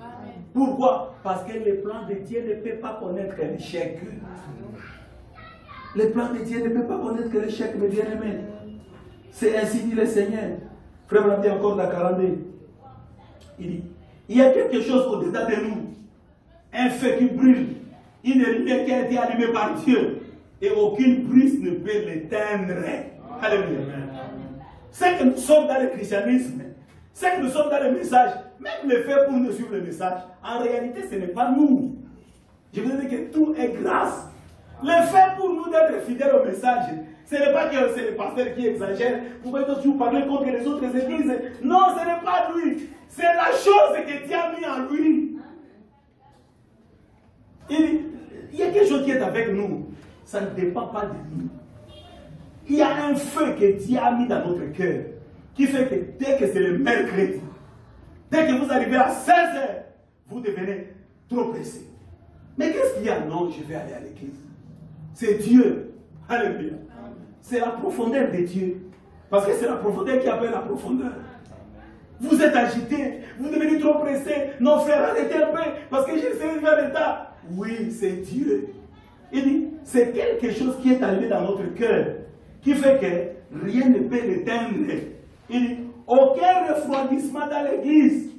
Speaker 2: Pourquoi? Parce que le plan de Dieu ne peut pas connaître l'échec. Le plan de Dieu ne peut pas connaître l'échec, mes bien-aimés. C'est ainsi dit le Seigneur. Frère Branham dit encore dans la 42. Il dit, il y a quelque chose au-dedans de nous. Un feu qui brûle. Une lumière qui a été allumée par Dieu. Et aucune brise ne peut l'éteindre. Alléluia. C'est que nous sommes dans le christianisme. C'est que nous sommes dans le message. Même le fait pour nous suivre le message. En réalité, ce n'est pas nous. Je veux dire que tout est grâce. Le fait pour nous d'être fidèles au message, ce n'est pas que c'est le pasteur qui exagère pour toujours parler contre les autres églises. Non, ce n'est pas lui. C'est la chose que Dieu a mis en lui. Il y a quelque chose qui est avec nous. Ça ne dépend pas de nous. Il y a un feu que Dieu a mis dans notre cœur qui fait que dès que c'est le mercredi, dès que vous arrivez à 16h, vous devenez trop pressé. Mais qu'est-ce qu'il y a? Non, je vais aller à l'église. C'est Dieu. Alléluia. C'est la profondeur de Dieu. Parce que c'est la profondeur qui appelle la profondeur. Vous êtes agité, vous devenez trop pressé. Non, frère, arrêtez un peu, parce que j'ai servi vers l'état. Oui, c'est Dieu. Il dit, c'est quelque chose qui est arrivé dans notre cœur, qui fait que rien ne peut l'éteindre. Il dit, aucun refroidissement dans l'église,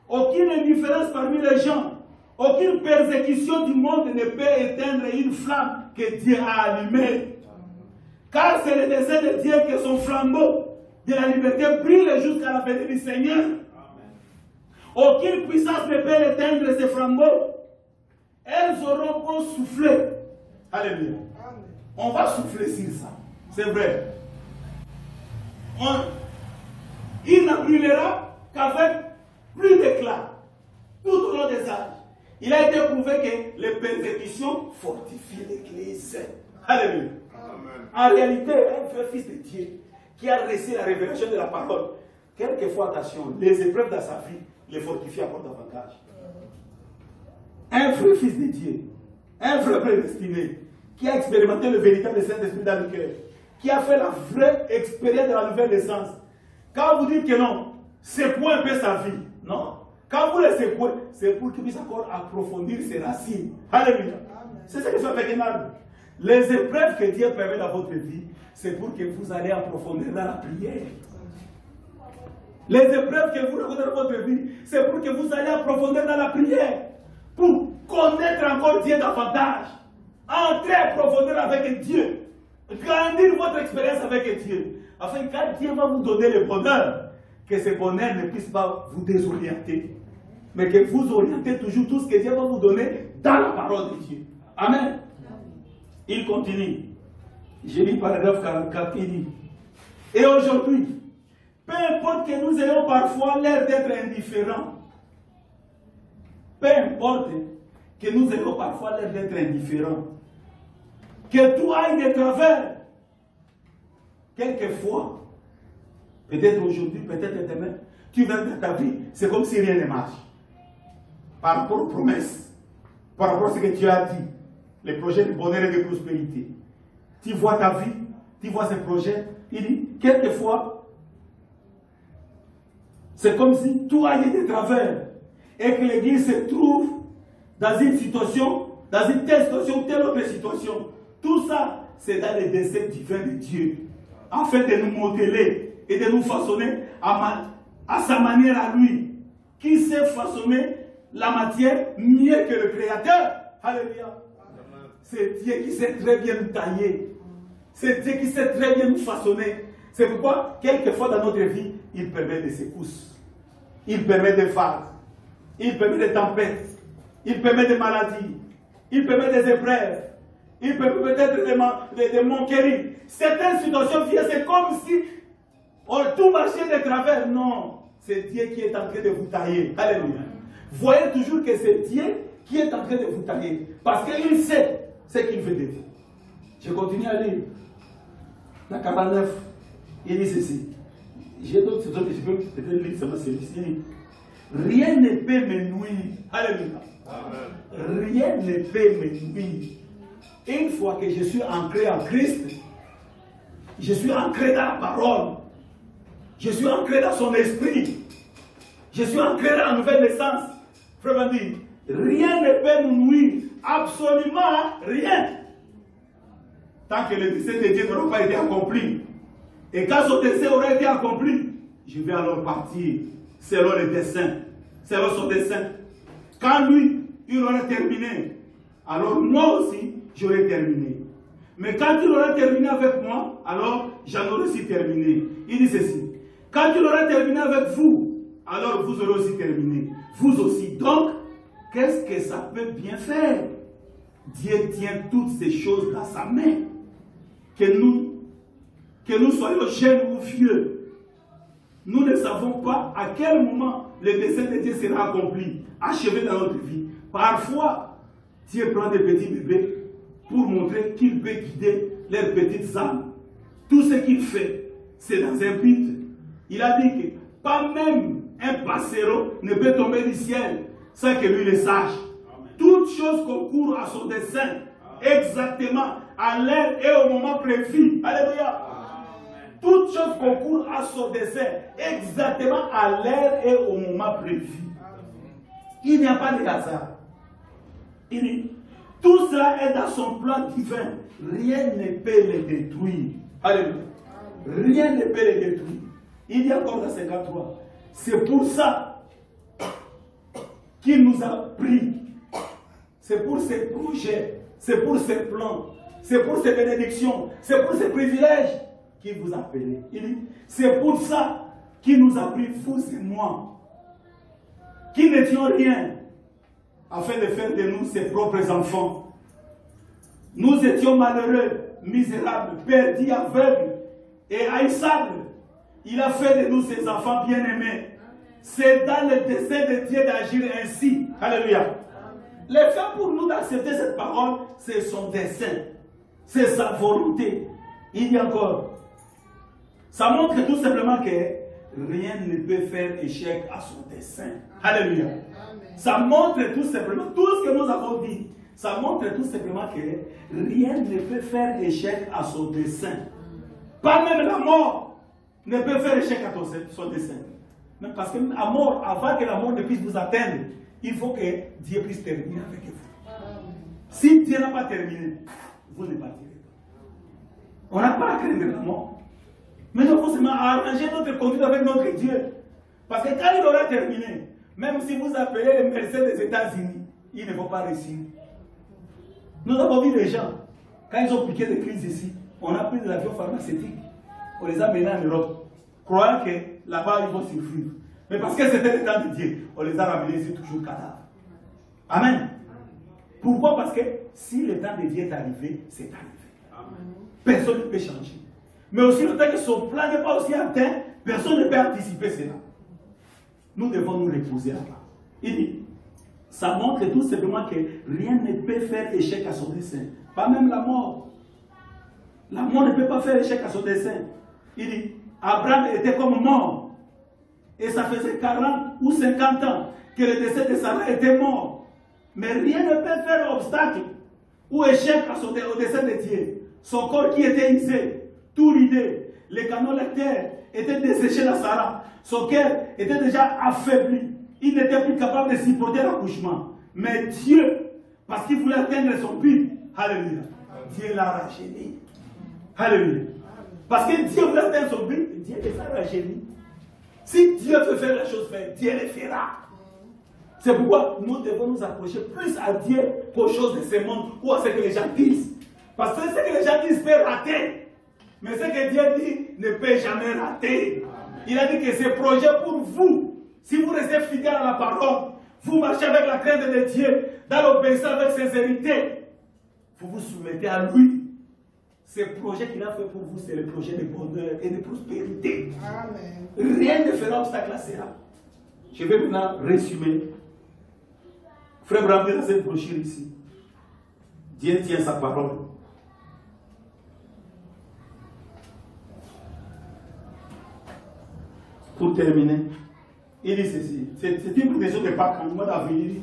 Speaker 2: aucune indifférence parmi les gens, aucune persécution du monde ne peut éteindre une flamme que Dieu a allumée. Car c'est le dessein de Dieu que son flambeau de la liberté brille jusqu'à la venue du Seigneur. Amen. Aucune puissance ne peut éteindre ces flambeaux. Elles auront beau souffler. Alléluia. Amen. On va souffler sur ça. C'est vrai. Il ne brûlera qu'avec plus d'éclat. Tout au long des âges. Il a été prouvé que les persécutions fortifient l'Église. Alléluia. Amen. En réalité, un vrai fils de Dieu qui a reçu la révélation de la parole, quelquefois, attention, les épreuves dans sa vie les fortifient encore davantage. Un vrai fils de Dieu, un vrai prédestiné, qui a expérimenté le véritable Saint-Esprit dans le cœur, qui a fait la vraie expérience de la nouvelle naissance. Quand vous dites que non, secouez un peu sa vie, non. Quand vous le secouez, c'est pour qu'il puisse encore approfondir ses racines. Alléluia. C'est ce que fait avec un arbre. Les épreuves que Dieu permet dans votre vie, c'est pour que vous allez approfondir dans la prière. Les épreuves que vous rencontrez dans votre vie, c'est pour que vous allez approfondir dans la prière. Pour connaître encore Dieu davantage. Entrer en profondeur avec Dieu. Grandir votre expérience avec Dieu. Afin que quand Dieu va vous donner le bonheur, que ce bonheur ne puisse pas vous désorienter. Mais que vous orientez toujours tout ce que Dieu va vous donner dans la parole de Dieu. Amen. Il continue. J'ai lu paragraphe 44, il dit: et aujourd'hui, peu importe que nous ayons parfois l'air d'être indifférents, peu importe que nous ayons parfois l'air d'être indifférents, que tout aille de travers, quelquefois, peut-être aujourd'hui, peut-être demain, tu vas dans ta vie, c'est comme si rien ne marche. Par rapport aux promesses, par rapport à ce que tu as dit, les projets de bonheur et de prospérité. Tu vois ta vie, tu vois ces projets, il dit, quelquefois, c'est comme si tout allait de travers et que l'Église se trouve dans une situation, dans une telle situation, telle autre situation. Tout ça, c'est dans les desseins divins de Dieu, afin de nous modeler et de nous façonner à sa manière à lui, qui sait façonner la matière mieux que le Créateur. Alléluia. C'est Dieu qui sait très bien nous tailler. C'est Dieu qui sait très bien nous façonner. C'est pourquoi, quelquefois dans notre vie, il permet des secousses. Il permet des phases. Il permet des tempêtes. Il permet des maladies. Il permet des épreuves. Il permet peut-être des manqueries. Certaines situations viennent, c'est comme si tout marchait de travers. Non, c'est Dieu qui est en train de vous tailler. Alléluia. Voyez toujours que c'est Dieu qui est en train de vous tailler. Parce qu'il sait ce qu'il veut de vous. Je continue à lire. Dans 49, il dit ceci. J'ai d'autres choses que je peux peut-être lire seulement celui-ci. Rien ne peut me nuire. Alléluia. Amen. Rien ne peut me nuire. Une fois que je suis ancré en Christ, je suis ancré dans la parole, je suis ancré dans son esprit, je suis ancré dans la nouvelle naissance. Frère dit, rien ne peut nous nuire, absolument rien. Tant que le dessein de Dieu n'aura pas été accompli. Et quand son dessein aura été accompli, je vais alors partir selon le dessein, selon son dessein. Quand lui, il aura terminé, alors moi aussi, j'aurai terminé. Mais quand il aura terminé avec moi, alors j'en aurai aussi terminé. Il dit ceci. Quand il aura terminé avec vous, alors vous aurez aussi terminé. Vous aussi. Donc, qu'est-ce que ça peut bien faire? Dieu tient toutes ces choses dans sa main. Que nous soyons jeunes ou vieux, nous ne savons pas à quel moment le dessein de Dieu sera accompli, achevé dans notre vie. Parfois, Dieu prend des petits bébés pour montrer qu'il peut guider leurs petites âmes. Tout ce qu'il fait, c'est dans un but. Il a dit que pas même un passereau ne peut tomber du ciel sans que lui le sache. Toute chose concourt à son dessein, exactement à l'heure et au moment prévu. Alléluia. Toute chose concourt à son dessein, exactement à l'heure et au moment prévu. Il n'y a pas de hasard. Il dit, tout cela est dans son plan divin. Rien ne peut le détruire. Alléluia. Rien ne peut le détruire. Il dit encore dans 53. C'est pour ça qu'il nous a pris. C'est pour ses projets. C'est pour ses plans. C'est pour ses bénédictions. C'est pour ses privilèges qu'il vous a appelé. Il dit, c'est pour ça qu'il nous a pris, vous et moi, qui n'étions rien, afin de faire de nous ses propres enfants. Nous étions malheureux, misérables, perdus, aveugles et haïssables. Il a fait de nous ses enfants bien-aimés. C'est dans le dessein de Dieu d'agir ainsi. Alléluia. Le fait pour nous d'accepter cette parole, c'est son dessein. C'est sa volonté. Il dit encore, ça montre tout simplement que rien ne peut faire échec à son dessein. Alléluia. Ça montre tout simplement, tout ce que nous avons dit, ça montre tout simplement que rien ne peut faire échec à son dessein. Pas même la mort ne peut faire échec à son dessein. Même parce que la mort, avant que la mort ne puisse vous atteindre, il faut que Dieu puisse terminer avec vous. Si Dieu n'a pas terminé, vous ne partirez pas. On n'a pas à craindre la mort. Mais nous devons seulement arranger notre conduite avec notre Dieu. Parce que quand il aura terminé, même si vous appelez les Mercedes des États-Unis, ils ne vont pas réussir. Nous avons vu des gens, quand ils ont piqué des crises ici, On a pris des avions pharmaceutiques. On les a menés en Europe. Croyant que là-bas, ils vont survivre. Mais parce que c'était le temps de Dieu, on les a ramenés ici toujours cadavres. Amen. Pourquoi? Parce que si le temps de Dieu est arrivé, c'est arrivé. Amen. Personne ne peut changer. Mais aussi le temps que son plan n'est pas aussi atteint, personne ne peut anticiper cela. Nous devons nous reposer là-bas. Il dit, ça montre tout simplement que rien ne peut faire échec à son dessein. Pas même la mort. La mort ne peut pas faire échec à son dessein. Il dit, Abraham était comme mort. Et ça faisait 40 ou 50 ans que le décès de Sarah était mort. Mais rien ne peut faire obstacle ou échec au dessein de Dieu. Son corps qui était usé, tout ridé, les canaux lecteurs étaient desséchés dans Sarah. Son cœur était déjà affaibli. Il n'était plus capable de supporter l'accouchement. Mais Dieu, parce qu'il voulait atteindre son but, alléluia, Dieu l'a rajeuni. Alléluia. Parce que Dieu voulait atteindre son but, Dieu les a rajeunis. Si Dieu veut faire la chose faire, Dieu le fera. C'est pourquoi nous devons nous approcher plus à Dieu qu'aux choses de ce monde ou à ce que les gens disent. Parce que ce que les gens disent peut rater. Mais ce que Dieu dit ne peut jamais rater. Il a dit que c'est projet pour vous. Si vous restez fidèle à la parole, vous marchez avec la crainte de Dieu, dans l'obéissance avec sincérité, vous vous soumettez à lui. Ce projet qu'il a fait pour vous, c'est le projet de bonheur et de prospérité. Amen. Rien ne fera obstacle à cela. Je vais maintenant résumer. Frère Brandt, dans cette brochure ici, Dieu tient sa parole. Pour terminer, il dit ceci. C'est une prédiction de Pâques en mode avenir.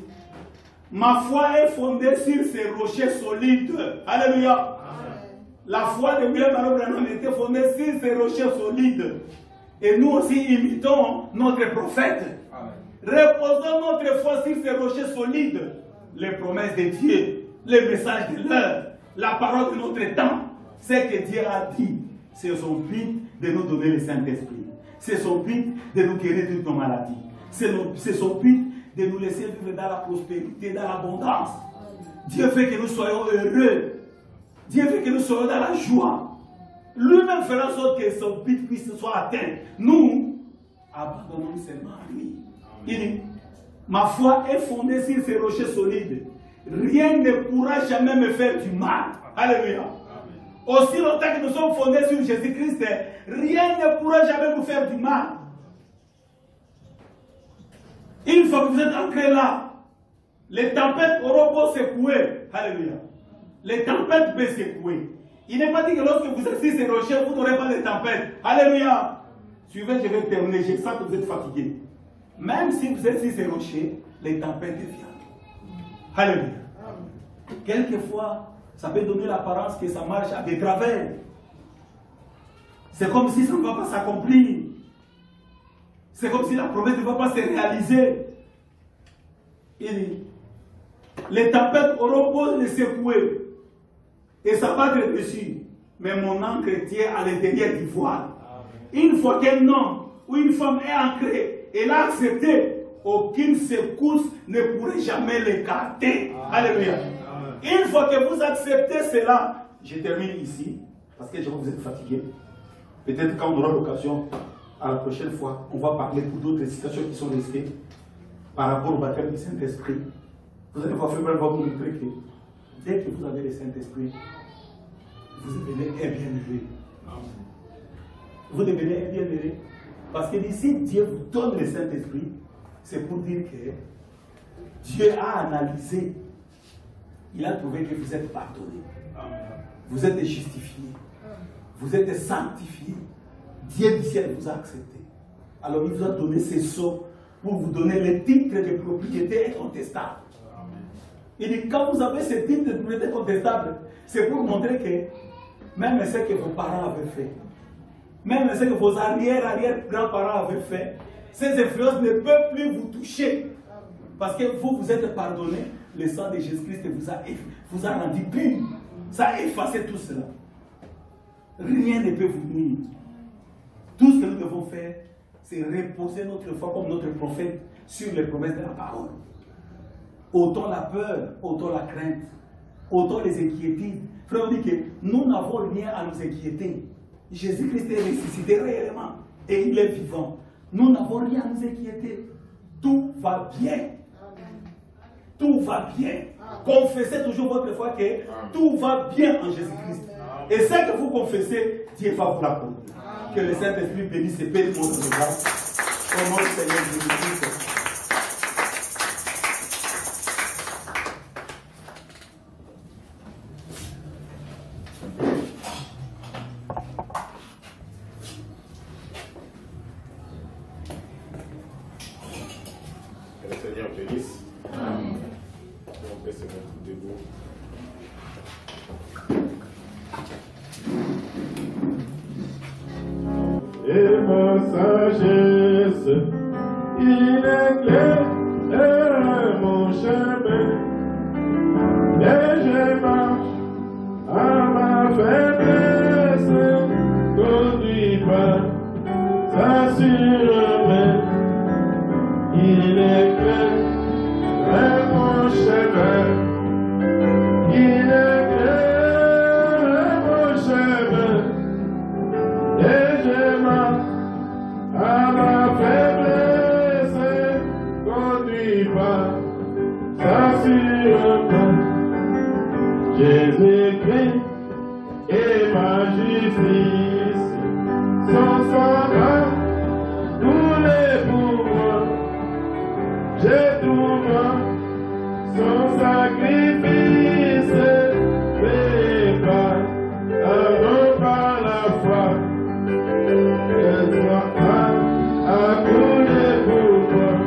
Speaker 2: Ma foi est fondée sur ces rochers solides. Alléluia. La foi de William Branham était fondée sur ces rochers solides. Et nous aussi imitons notre prophète. Amen. Reposons notre foi sur ces rochers solides. Les promesses de Dieu, les messages de l'heure, la parole de notre temps. Ce que Dieu a dit, c'est son but de nous donner le Saint-Esprit. C'est son but de nous guérir de toutes nos maladies. C'est son but de nous laisser vivre dans la prospérité, dans l'abondance. Dieu veut que nous soyons heureux. Dieu veut que nous soyons dans la joie. Lui-même fera en sorte que son but puisse soit atteint. Nous, abandonnons seulement à lui. Il dit, ma foi est fondée sur ces rochers solides. Rien ne pourra jamais me faire du mal. Alléluia. Aussi longtemps que nous sommes fondés sur Jésus-Christ, rien ne pourra jamais nous faire du mal. Une fois que vous êtes ancrés là, les tempêtes auront beau secouer. Alléluia. Les tempêtes peuvent secouer. Il n'est pas dit que lorsque vous êtes sur ces rochers, vous n'aurez pas de tempêtes. Alléluia. Suivez, je vais terminer. Je sens que vous êtes fatigués. Même si vous êtes sur ces rochers, les tempêtes viennent. Alléluia. Quelquefois, ça peut donner l'apparence que ça marche à des travers. C'est comme si ça ne va pas s'accomplir. C'est comme si la promesse ne va pas se réaliser. Il dit, les tempêtes auront beau les secouer et s'abattre dessus, mais mon encre tient à l'intérieur du voile. Une fois qu'un homme ou une femme est ancré et l'a accepté, aucune secousse ne pourrait jamais l'écarter. Alléluia. Une fois que vous acceptez cela, je termine ici, parce que je vois que vous êtes fatigués. Peut-être quand on aura l'occasion, à la prochaine fois, on va parler pour d'autres situations qui sont risquées par rapport au baptême du Saint-Esprit. Vous allez voir, Frère va vous montrer que dès que vous avez le Saint-Esprit, vous devenez un bien-aimé. Vous devenez un bien-aimé. Parce que d'ici, Dieu vous donne le Saint-Esprit, c'est pour dire que Dieu a analysé. Il a trouvé que vous êtes pardonné. Vous êtes justifié. Vous êtes sanctifié. Dieu du ciel vous a accepté. Alors il vous a donné ces sceaux pour vous donner les titres de propriété incontestable. Il dit, quand vous avez ces titres de propriété incontestable, c'est pour montrer que même ce que vos parents avaient fait, même ce que vos arrière-grands-parents avaient fait, ces influences ne peuvent plus vous toucher. Parce que vous êtes pardonné. Le sang de Jésus-Christ vous a rendu pur. Ça a effacé tout cela. Rien ne peut vous nuire. Tout ce que nous devons faire, c'est reposer notre foi comme notre prophète sur les promesses de la parole. Autant la peur, autant la crainte, autant les inquiétudes. Frère, on dit que nous n'avons rien à nous inquiéter. Jésus-Christ est ressuscité réellement et il est vivant. Nous n'avons rien à nous inquiéter. Tout va bien. Tout va bien. Confessez toujours votre foi que tout va bien en Jésus-Christ. Et ce que vous confessez, Dieu va vous l'accorder. Que le Saint-Esprit bénisse et paie pour notre grâce. Au nom du Seigneur Jésus-Christ.
Speaker 3: Que le Seigneur bénisse. Amen. On peut se mettre debout. Et ma sagesse, il éclaire mon chemin. Et je marche à ma faiblesse, conduit par sa sûreté. Il éclaire mon chemin. Il éclaire mon chemin. Et je marche à ma faiblesse, conduit par sa sûreté. Jésus-Christ est ma justice, son sang tous les pouvoirs. J'ai tout moi, son sacrifice, payé par la foi. À tous les pouvoirs,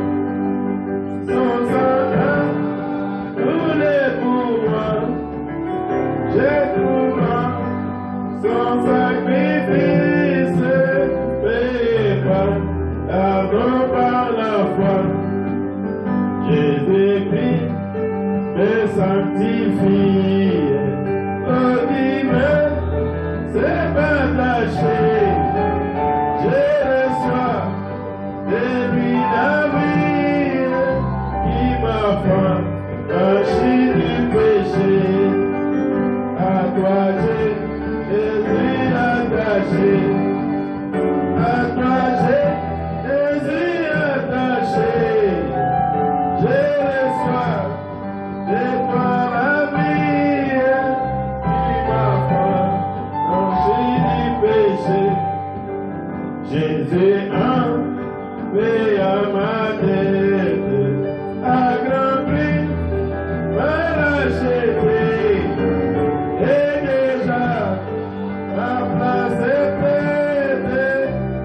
Speaker 3: son sang tous les pouvoirs. J'ai tout moi, son sacrifice, payé par la foi. Jésus-Christ me sanctifie, au divin, c'est partager. Je reçois de lui la vie qui m'affranchit du péché. À toi, Jésus attaché. À toi, Jésus attaché. Je reçois de toi la vie qui m'affranchit du péché. Jésus a payé à ma dette, à grand prix, m'a racheté. Et déjà, ma place est prête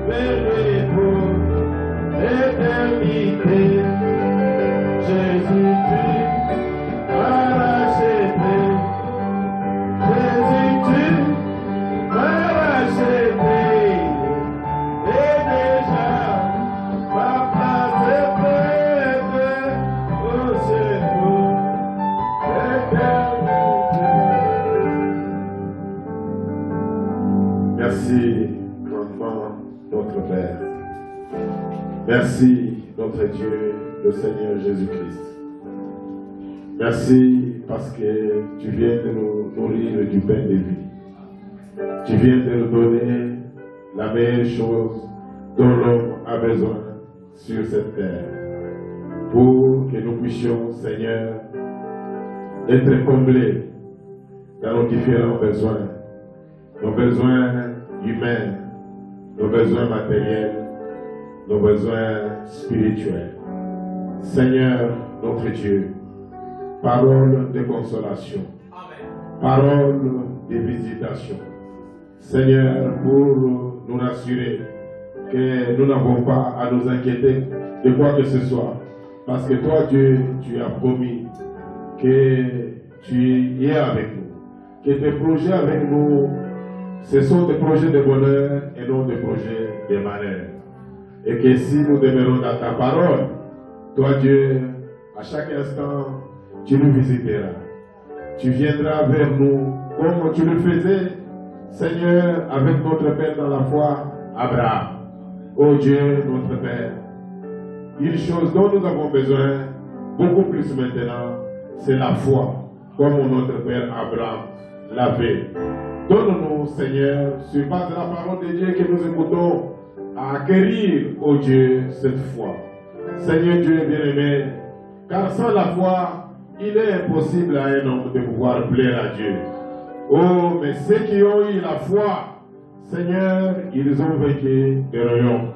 Speaker 3: vers l'époux d'éternité. Jésus, tu m'as racheté. Jésus, tu m'as racheté. Et déjà, ma place est prête au secours d'éternité. Merci, grandement, notre Père. Merci, notre Dieu, le Seigneur Jésus-Christ. Merci parce que tu viens de nous nourrir du pain de vie. Tu viens de nous donner la meilleure chose dont l'homme a besoin sur cette terre. Pour que nous puissions, Seigneur, être comblés dans nos différents besoins. Nos besoins humains, nos besoins matériels, nos besoins spirituels. Seigneur, notre Dieu, parole de consolation, parole de visitation. Seigneur, pour nous rassurer que nous n'avons pas à nous inquiéter de quoi que ce soit. Parce que toi, Dieu, tu as promis que tu es avec nous. Que tes projets avec nous, ce sont des projets de bonheur et non des projets de malheur. Et que si nous demeurons dans ta parole, toi, Dieu, à chaque instant, tu nous visiteras. Tu viendras vers nous comme tu le faisais, Seigneur, avec notre Père dans la foi, Abraham. Oh Dieu, notre Père, une chose dont nous avons besoin, beaucoup plus maintenant, c'est la foi, comme notre Père Abraham l'avait. Donne-nous Seigneur, sur base de la parole de Dieu que nous écoutons, à acquérir, ô Dieu, cette foi. Seigneur Dieu bien-aimé, car sans la foi, il est impossible à un homme de pouvoir plaire à Dieu. Oh, mais ceux qui ont eu la foi, Seigneur, ils ont vaincu des royaumes.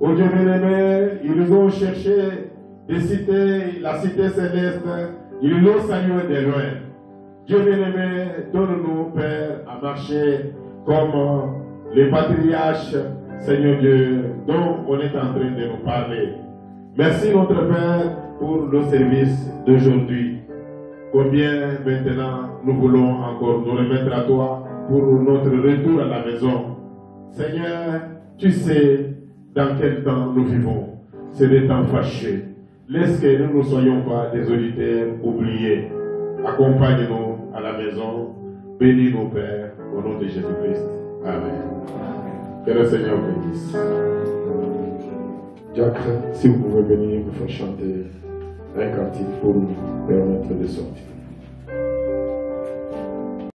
Speaker 3: Oh Dieu bien-aimé, ils ont cherché des cités, la cité céleste, ils l'ont salué de loin. Dieu bien-aimé, donne-nous, Père, à marcher comme les patriarches, Seigneur Dieu, dont on est en train de nous parler. Merci notre Père pour le service d'aujourd'hui. Combien maintenant nous voulons encore nous remettre à toi pour notre retour à la maison. Seigneur, tu sais dans quel temps nous vivons. C'est des temps fâcheux. Laisse que nous ne soyons pas des auditeurs oubliés. Accompagne-nous à la maison. Bénis-nous, Père, au nom de Jésus-Christ. Amen. Que le Seigneur bénisse. Jacques, si vous pouvez venir nous faire chanter un cantique pour nous permettre de sortir.